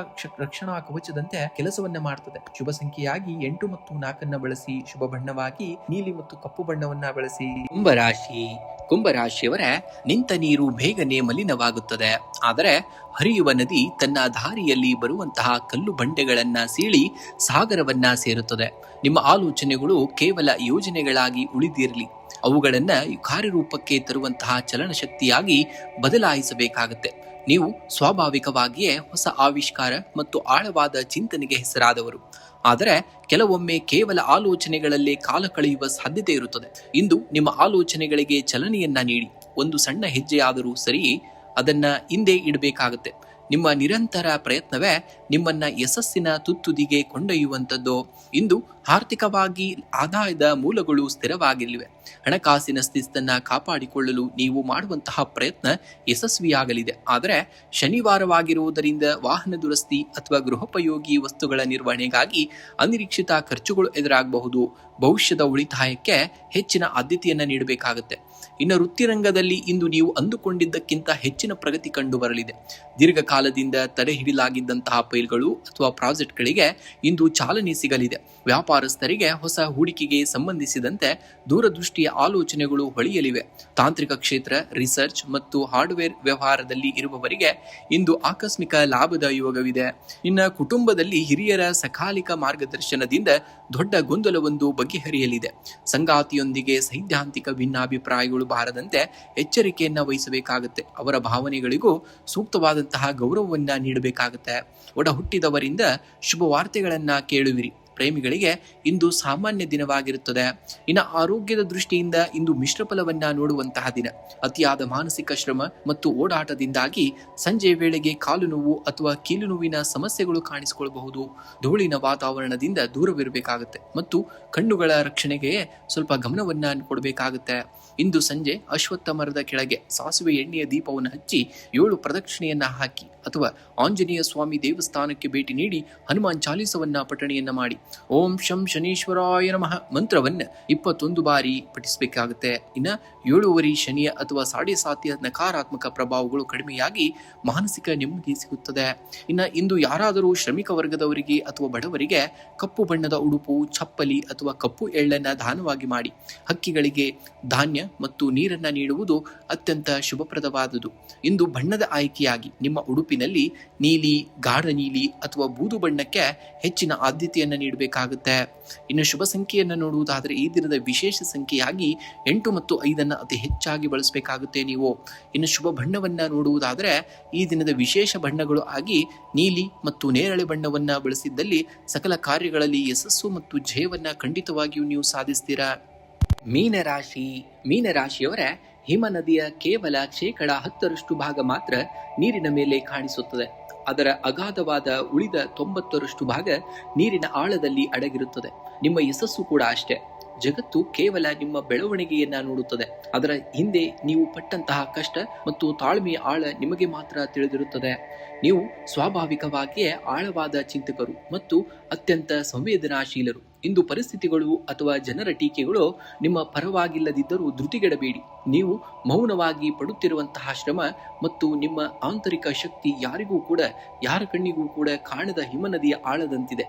ರಕ್ಷಣಾ ಕವಚದಂತೆ ಕೆಲಸವನ್ನ ಮಾಡ್ತದೆ. ಶುಭ ಸಂಖ್ಯೆಯಾಗಿ 8 ಮತ್ತು 4 ಬಳಸಿ. ಶುಭ ಬಣ್ಣವಾಗಿ ನೀಲಿ ಮತ್ತು ಕಪ್ಪು ಬಣ್ಣವನ್ನ ಬಳಸಿ. ಕುಂಭರಾಶಿ. ಕುಂಭರಾಶಿಯವರ ನಿಂತ ನೀರು ಬೇಗನೆ ಮಲಿನವಾಗುತ್ತದೆ. ಆದರೆ ಹರಿಯುವ ನದಿ ತನ್ನ ದಾರಿಯಲ್ಲಿ ಬರುವಂತಹ ಕಲ್ಲು ಬಂಡೆಗಳನ್ನ ಸೀಳಿ ಸಾಗರವನ್ನ ಸೇರುತ್ತದೆ. ನಿಮ್ಮ ಆಲೋಚನೆಗಳು ಕೇವಲ ಯೋಜನೆಗಳಾಗಿ ಉಳಿದಿರಲಿ, ಅವುಗಳನ್ನ ಕಾರ್ಯರೂಪಕ್ಕೆ ತರುವಂತಹ ಚಲನಶಕ್ತಿಯಾಗಿ ಬದಲಾಯಿಸಬೇಕಾಗುತ್ತೆ. ನೀವು ಸ್ವಾಭಾವಿಕವಾಗಿಯೇ ಹೊಸ ಆವಿಷ್ಕಾರ ಮತ್ತು ಆಳವಾದ ಚಿಂತನೆಗೆ ಹೆಸರಾದವರು. ಆದರೆ ಕೆಲವೊಮ್ಮೆ ಕೇವಲ ಆಲೋಚನೆಗಳಲ್ಲೇ ಕಾಲ ಕಳೆಯುವ ಸಾಧ್ಯತೆ ಇರುತ್ತದೆ. ಇಂದು ನಿಮ್ಮ ಆಲೋಚನೆಗಳಿಗೆ ಚಲನೆಯನ್ನ ನೀಡಿ. ಒಂದು ಸಣ್ಣ ಹೆಜ್ಜೆಯಾದರೂ ಸರಿ ಅದನ್ನ ಹಿಂದೆ ಇಡಬೇಕಾಗುತ್ತೆ. ನಿಮ್ಮ ನಿರಂತರ ಪ್ರಯತ್ನವೇ ನಿಮ್ಮನ್ನ ಯಶಸ್ಸಿನ ತುತ್ತುದಿಗೆ ಕೊಂಡೊಯ್ಯುವಂಥದ್ದು. ಇಂದು ಆರ್ಥಿಕವಾಗಿ ಆದಾಯದ ಮೂಲಗಳು ಸ್ಥಿರವಾಗಿರಲಿವೆ. ಹಣಕಾಸಿನ ಸ್ಥಿತಿಯನ್ನ ಕಾಪಾಡಿಕೊಳ್ಳಲು ನೀವು ಮಾಡುವಂತಹ ಪ್ರಯತ್ನ ಯಶಸ್ವಿಯಾಗಲಿದೆ. ಆದರೆ ಶನಿವಾರವಾಗಿರುವುದರಿಂದ ವಾಹನ ದುರಸ್ತಿ ಅಥವಾ ಗೃಹೋಪಯೋಗಿ ವಸ್ತುಗಳ ನಿರ್ವಹಣೆಗಾಗಿ ಅನಿರೀಕ್ಷಿತ ಖರ್ಚುಗಳು ಎದುರಾಗಬಹುದು. ಭವಿಷ್ಯದ ಉಳಿತಾಯಕ್ಕೆ ಹೆಚ್ಚಿನ ಆದ್ಯತೆಯನ್ನ ನೀಡಬೇಕಾಗುತ್ತೆ. ಇನ್ನು ವೃತ್ತಿರಂಗದಲ್ಲಿ ಇಂದು ನೀವು ಅಂದುಕೊಂಡಿದ್ದಕ್ಕಿಂತ ಹೆಚ್ಚಿನ ಪ್ರಗತಿ ಕಂಡು ಬರಲಿದೆ. ದೀರ್ಘಕಾಲದಿಂದ ತಡೆ ಹಿಡಿಲಾಗಿದ್ದಂತಹ ಫೈಲ್ಗಳು ಅಥವಾ ಪ್ರಾಜೆಕ್ಟ್ಗಳಿಗೆ ಇಂದು ಚಾಲನೆ ಸಿಗಲಿದೆ. ವ್ಯಾಪಾರಸ್ಥರಿಗೆ ಹೊಸ ಹೂಡಿಕೆಗೆ ಸಂಬಂಧಿಸಿದಂತೆ ದೂರದೃಷ್ಟಿಯ ಆಲೋಚನೆಗಳು ಹೊಳೆಯಲಿವೆ. ತಾಂತ್ರಿಕ ಕ್ಷೇತ್ರ, ರಿಸರ್ಚ್ ಮತ್ತು ಹಾರ್ಡ್ವೇರ್ ವ್ಯವಹಾರದಲ್ಲಿ ಇರುವವರಿಗೆ ಇಂದು ಆಕಸ್ಮಿಕ ಲಾಭದ ಯೋಗವಿದೆ. ಇನ್ನು ಕುಟುಂಬದಲ್ಲಿ ಹಿರಿಯರ ಸಕಾಲಿಕ ಮಾರ್ಗದರ್ಶನದಿಂದ ದೊಡ್ಡ ಗೊಂದಲವೊಂದು ಬಗೆಹರಿಯಲಿದೆ. ಸಂಗಾತಿಯೊಂದಿಗೆ ಸೈದ್ಧಾಂತಿಕ ಭಿನ್ನಾಭಿಪ್ರಾಯಗಳು ಬಾರದಂತೆ ಎಚ್ಚರಿಕೆಯನ್ನ ವಹಿಸಬೇಕಾಗುತ್ತೆ. ಅವರ ಭಾವನೆಗಳಿಗೂ ಸೂಕ್ತವಾದಂತಹ ಗೌರವವನ್ನ ನೀಡಬೇಕಾಗುತ್ತೆ. ಒಡ ಹುಟ್ಟಿದವರಿಂದ ಶುಭ ವಾರ್ತೆಗಳನ್ನ ಕೇಳುವಿರಿ. ಪ್ರೇಮಿಗಳಿಗೆ ಇಂದು ಸಾಮಾನ್ಯ ದಿನವಾಗಿರುತ್ತದೆ. ಇನ್ನು ಆರೋಗ್ಯದ ದೃಷ್ಟಿಯಿಂದ ಇಂದು ಮಿಶ್ರ ಫಲವನ್ನ ನೋಡುವಂತಹ ದಿನ. ಅತಿಯಾದ ಮಾನಸಿಕ ಶ್ರಮ ಮತ್ತು ಓಡಾಟದಿಂದಾಗಿ ಸಂಜೆ ವೇಳೆಗೆ ಕಾಲು ನೋವು ಅಥವಾ ಕೀಲು ನೋವಿನ ಸಮಸ್ಯೆಗಳು ಕಾಣಿಸಿಕೊಳ್ಳಬಹುದು. ಧೂಳಿನ ವಾತಾವರಣದಿಂದ ದೂರವಿರಬೇಕಾಗುತ್ತೆ ಮತ್ತು ಕಣ್ಣುಗಳ ರಕ್ಷಣೆಗೆ ಸ್ವಲ್ಪ ಗಮನವನ್ನ ಕೊಡಬೇಕಾಗುತ್ತೆ. ಇಂದು ಸಂಜೆ ಅಶ್ವತ್ಥ ಮರದ ಕೆಳಗೆ ಸಾಸಿವೆ ಎಣ್ಣೆಯ ದೀಪವನ್ನು ಹಚ್ಚಿ 7 ಪ್ರದಕ್ಷಿಣೆಯನ್ನ ಹಾಕಿ ಅಥವಾ ಆಂಜನೇಯ ಸ್ವಾಮಿ ದೇವಸ್ಥಾನಕ್ಕೆ ಭೇಟಿ ನೀಡಿ ಹನುಮಾನ್ ಚಾಲೀಸವನ್ನ ಪಠಣೆಯನ್ನ ಮಾಡಿ ಓಂ ಶಂ ಶನೀಶ್ವರಾಯ ನಮಃ ಮಂತ್ರವನ್ನ 21 ಬಾರಿ ಪಠಿಸಬೇಕಾಗುತ್ತೆ. ಇನ್ನು 7 ಶನಿಯ ಅಥವಾ 7.5 ನಕಾರಾತ್ಮಕ ಪ್ರಭಾವಗಳು ಕಡಿಮೆಯಾಗಿ ಮಾನಸಿಕ ನೆಮ್ಮದಿ ಸಿಗುತ್ತದೆ. ಇನ್ನು ಇಂದು ಯಾರಾದರೂ ಶ್ರಮಿಕ ವರ್ಗದವರಿಗೆ ಅಥವಾ ಬಡವರಿಗೆ ಕಪ್ಪು ಬಣ್ಣದ ಉಡುಪು, ಚಪ್ಪಲಿ ಅಥವಾ ಕಪ್ಪು ಎಳ್ಳನ್ನ ದಾನವಾಗಿ ಮಾಡಿ. ಹಕ್ಕಿಗಳಿಗೆ ಧಾನ್ಯ ಮತ್ತು ನೀರನ್ನ ನೀಡುವುದು ಅತ್ಯಂತ ಶುಭಪ್ರದವಾದುದು. ಇಂದು ಬಣ್ಣದ ಆಯ್ಕೆಯಾಗಿ ನಿಮ್ಮ ಉಡುಪಿನಲ್ಲಿ ನೀಲಿ, ಗಾಢ ನೀಲಿ ಅಥವಾ ಬೂದು ಬಣ್ಣಕ್ಕೆ ಹೆಚ್ಚಿನ ಆದ್ಯತೆಯನ್ನು ನೀಡಬೇಕಾಗುತ್ತೆ. ಇನ್ನು ಶುಭ ಸಂಖ್ಯೆಯನ್ನು ನೋಡುವುದಾದರೆ ಈ ದಿನದ ವಿಶೇಷ ಸಂಖ್ಯೆಯಾಗಿ 8 ಮತ್ತು 5 ಅತಿ ಹೆಚ್ಚಾಗಿ ಬಳಸಬೇಕಾಗುತ್ತೆ ನೀವು. ಇನ್ನು ಶುಭ ಬಣ್ಣವನ್ನ ನೋಡುವುದಾದರೆ ಈ ದಿನದ ವಿಶೇಷ ಬಣ್ಣಗಳು ಆಗಿ ನೀಲಿ ಮತ್ತು ನೇರಳೆ ಬಣ್ಣವನ್ನ ಬಳಸಿದ್ದಲ್ಲಿ ಸಕಲ ಕಾರ್ಯಗಳಲ್ಲಿ ಯಶಸ್ಸು ಮತ್ತು ಜಯವನ್ನ ಖಂಡಿತವಾಗಿಯೂ ನೀವು ಸಾಧಿಸ್ತೀರಾ. ಮೀನರಾಶಿಯವರ ಹಿಮ ನದಿಯ ಕೇವಲ 10% ಭಾಗ ಮಾತ್ರ ನೀರಿನ ಮೇಲೆ ಕಾಣಿಸುತ್ತದೆ. ಅದರ ಅಗಾಧವಾದ ಉಳಿದ 90% ಭಾಗ ನೀರಿನ ಆಳದಲ್ಲಿ ಅಡಗಿರುತ್ತದೆ. ನಿಮ್ಮ ಯಶಸ್ಸು ಕೂಡ ಅಷ್ಟೇ. ಜಗತ್ತು ಕೇವಲ ನಿಮ್ಮ ಬೆಳವಣಿಗೆಯನ್ನ ನೋಡುತ್ತದೆ. ಅದರ ಹಿಂದೆ ನೀವು ಪಟ್ಟಂತಹ ಕಷ್ಟ ಮತ್ತು ತಾಳ್ಮೆಯ ಆಳ ನಿಮಗೆ ಮಾತ್ರ ತಿಳಿದಿರುತ್ತದೆ. ನೀವು ಸ್ವಾಭಾವಿಕವಾಗಿಯೇ ಆಳವಾದ ಚಿಂತಕರು ಮತ್ತು ಅತ್ಯಂತ ಸಂವೇದನಾಶೀಲರು. ಇಂದು ಪರಿಸ್ಥಿತಿಗಳು ಅಥವಾ ಜನರ ಟೀಕೆಗಳು ನಿಮ್ಮ ಪರವಾಗಿಲ್ಲದಿದ್ದರೂ ಧೃತಿಗೆಡಬೇಡಿ. ನೀವು ಮೌನವಾಗಿ ಪಡುತ್ತಿರುವಂತಹ ಶ್ರಮ ಮತ್ತು ನಿಮ್ಮ ಆಂತರಿಕ ಶಕ್ತಿ ಯಾರ ಕಣ್ಣಿಗೂ ಕೂಡ ಕಾಣದ ಹಿಮನದಿಯ ಆಳದಂತಿದೆ.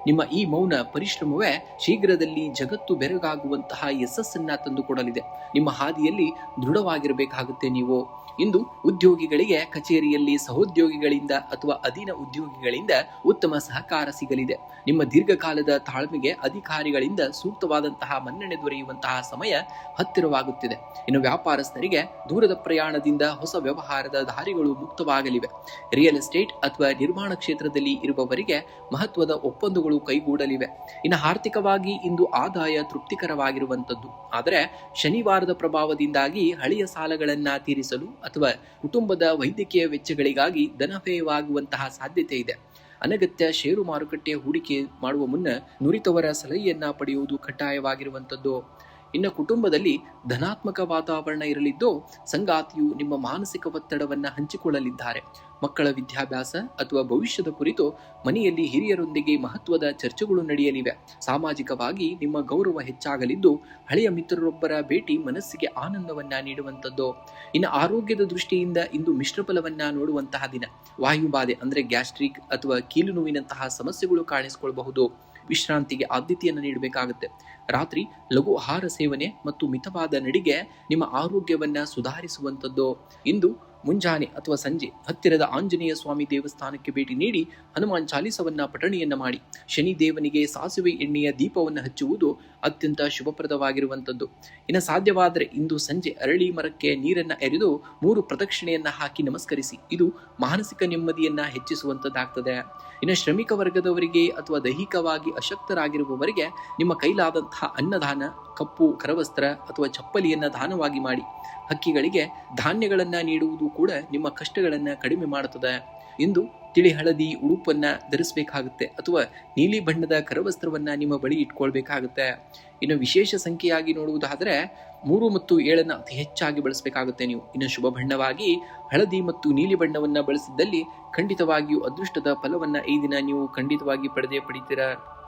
ನಿಮ್ಮ ಈ ಮೌನ ಪರಿಶ್ರಮವೇ ಶೀಘ್ರದಲ್ಲಿ ಜಗತ್ತು ಬೆರಗಾಗುವಂತಹ ಯಶಸ್ಸನ್ನ ತಂದುಕೊಡಲಿದೆ. ನಿಮ್ಮ ಹಾದಿಯಲ್ಲಿ ದೃಢವಾಗಿರಬೇಕಾಗುತ್ತೆ ನೀವು. ಇಂದು ಉದ್ಯೋಗಿಗಳಿಗೆ ಕಚೇರಿಯಲ್ಲಿ ಸಹೋದ್ಯೋಗಿಗಳಿಂದ ಅಥವಾ ಅಧೀನ ಉದ್ಯೋಗಿಗಳಿಂದ ಉತ್ತಮ ಸಹಕಾರ ಸಿಗಲಿದೆ. ನಿಮ್ಮ ದೀರ್ಘಕಾಲದ ತಾಳ್ಮೆಗೆ ಅಧಿಕಾರಿಗಳಿಂದ ಸೂಕ್ತವಾದಂತಹ ಮನ್ನಣೆ ದೊರೆಯುವಂತಹ ಸಮಯ ಹತ್ತಿರವಾಗುತ್ತಿದೆ. ಇನ್ನು ವ್ಯಾಪಾರಸ್ಥರಿಗೆ ದೂರದ ಪ್ರಯಾಣದಿಂದ ಹೊಸ ವ್ಯವಹಾರದ ದಾರಿಗಳು ಮುಕ್ತವಾಗಲಿವೆ. ರಿಯಲ್ ಎಸ್ಟೇಟ್ ಅಥವಾ ನಿರ್ಮಾಣ ಕ್ಷೇತ್ರದಲ್ಲಿ ಇರುವವರಿಗೆ ಮಹತ್ವದ ಒಪ್ಪಂದಗಳು ಕೈಗೂಡಲಿವೆ. ಇನ್ನು ಆರ್ಥಿಕವಾಗಿ ಇಂದು ಆದಾಯ ತೃಪ್ತಿಕರವಾಗಿರುವಂತದ್ದು. ಆದರೆ ಶನಿವಾರದ ಪ್ರಭಾವದಿಂದಾಗಿ ಹಳೆಯ ಸಾಲಗಳನ್ನ ತೀರಿಸಲು ಅಥವಾ ಕುಟುಂಬದ ವೈದ್ಯಕೀಯ ವೆಚ್ಚಗಳಿಗಾಗಿ ಧನವ್ಯಯವಾಗುವಂತಹ ಸಾಧ್ಯತೆ ಇದೆ. ಅನಗತ್ಯ ಷೇರು ಮಾರುಕಟ್ಟೆ ಹೂಡಿಕೆ ಮಾಡುವ ಮುನ್ನ ನುರಿತವರ ಸಲಹೆಯನ್ನ ಪಡೆಯುವುದು ಕಡ್ಡಾಯವಾಗಿರುವಂತದ್ದು. ಇನ್ನು ಕುಟುಂಬದಲ್ಲಿ ಧನಾತ್ಮಕ ವಾತಾವರಣ ಇರಲಿದ್ದು ಸಂಗಾತಿಯು ನಿಮ್ಮ ಮಾನಸಿಕ ಒತ್ತಡವನ್ನ ಹಂಚಿಕೊಳ್ಳಲಿದ್ದಾರೆ. ಮಕ್ಕಳ ವಿದ್ಯಾಭ್ಯಾಸ ಅಥವಾ ಭವಿಷ್ಯದ ಕುರಿತು ಮನೆಯಲ್ಲಿ ಹಿರಿಯರೊಂದಿಗೆ ಮಹತ್ವದ ಚರ್ಚೆಗಳು ನಡೆಯಲಿವೆ. ಸಾಮಾಜಿಕವಾಗಿ ನಿಮ್ಮ ಗೌರವ ಹೆಚ್ಚಾಗಲಿದ್ದು ಹಳೆಯ ಮಿತ್ರರೊಬ್ಬರ ಭೇಟಿ ಮನಸ್ಸಿಗೆ ಆನಂದವನ್ನ ನೀಡುವಂತದ್ದು. ಇನ್ನು ಆರೋಗ್ಯದ ದೃಷ್ಟಿಯಿಂದ ಇಂದು ಮಿಶ್ರ ಫಲವನ್ನ ನೋಡುವಂತಹ ದಿನ. ವಾಯುಬಾಧೆ ಅಂದ್ರೆ ಗ್ಯಾಸ್ಟ್ರಿಕ್ ಅಥವಾ ಕೀಲು ನೋವಿನಂತಹ ಸಮಸ್ಯೆಗಳು ಕಾಣಿಸಿಕೊಳ್ಳಬಹುದು. ವಿಶ್ರಾಂತಿಗೆ ಆದ್ಯತೆಯನ್ನು ನೀಡಬೇಕಾಗುತ್ತೆ. ರಾತ್ರಿ ಲಘು ಆಹಾರ ಸೇವನೆ ಮತ್ತು ಮಿತವಾದ ನಡಿಗೆ ನಿಮ್ಮ ಆರೋಗ್ಯವನ್ನ ಸುಧಾರಿಸುವಂತದ್ದು. ಇಂದು ಮುಂಜಾನೆ ಅಥವಾ ಸಂಜೆ ಹತ್ತಿರದ ಆಂಜನೇಯ ಸ್ವಾಮಿ ದೇವಸ್ಥಾನಕ್ಕೆ ಭೇಟಿ ನೀಡಿ ಹನುಮಾನ್ ಚಾಲೀಸವನ್ನ ಪಠಣೆಯನ್ನ ಮಾಡಿ. ಶನಿ ದೇವನಿಗೆ ಸಾಸಿವೆ ಎಣ್ಣೆಯ ದೀಪವನ್ನು ಹಚ್ಚುವುದು ಅತ್ಯಂತ ಶುಭಪ್ರದವಾಗಿರುವಂತದ್ದು. ಇನ್ನು ಸಾಧ್ಯವಾದರೆ ಇಂದು ಸಂಜೆ ಅರಳಿ ಮರಕ್ಕೆ ನೀರನ್ನ ಎರೆದು 3 ಪ್ರದಕ್ಷಿಣೆಯನ್ನ ಹಾಕಿ ನಮಸ್ಕರಿಸಿ. ಇದು ಮಾನಸಿಕ ನೆಮ್ಮದಿಯನ್ನ ಹೆಚ್ಚಿಸುವಂತದ್ದಾಗ್ತದೆ. ಇನ್ನು ಶ್ರಮಿಕ ವರ್ಗದವರಿಗೆ ಅಥವಾ ದೈಹಿಕವಾಗಿ ಅಶಕ್ತರಾಗಿರುವವರಿಗೆ ನಿಮ್ಮ ಕೈಲಾದಂತಹ ಅನ್ನದಾನ, ಕಪ್ಪು ಕರವಸ್ತ್ರ ಅಥವಾ ಚಪ್ಪಲಿಯನ್ನ ದಾನವಾಗಿ ಮಾಡಿ. ಹಕ್ಕಿಗಳಿಗೆ ಧಾನ್ಯಗಳನ್ನ ನೀಡುವುದು ಕೂಡ ನಿಮ್ಮ ಕಷ್ಟಗಳನ್ನ ಕಡಿಮೆ ಮಾಡುತ್ತದೆ. ಇಂದು ತಿಳಿ ಹಳದಿ ಉಡುಪನ್ನ ಧರಿಸಬೇಕಾಗುತ್ತೆ ಅಥವಾ ನೀಲಿ ಬಣ್ಣದ ಕರವಸ್ತ್ರವನ್ನ ನಿಮ್ಮ ಬಳಿ ಇಟ್ಕೊಳ್ಬೇಕಾಗುತ್ತೆ. ಇನ್ನು ವಿಶೇಷ ಸಂಖ್ಯೆಯಾಗಿ ನೋಡುವುದಾದರೆ 3 ಮತ್ತು 7 ಅತಿ ಹೆಚ್ಚಾಗಿ ಬಳಸಬೇಕಾಗುತ್ತೆ ನೀವು. ಇನ್ನು ಶುಭ ಬಣ್ಣವಾಗಿ ಹಳದಿ ಮತ್ತು ನೀಲಿ ಬಣ್ಣವನ್ನ ಬಳಸಿದ್ದಲ್ಲಿ ಖಂಡಿತವಾಗಿಯೂ ಅದೃಷ್ಟದ ಫಲವನ್ನ ಈ ದಿನ ನೀವು ಖಂಡಿತವಾಗಿ ಪಡೆದೇ ಪಡಿತೀರಾ.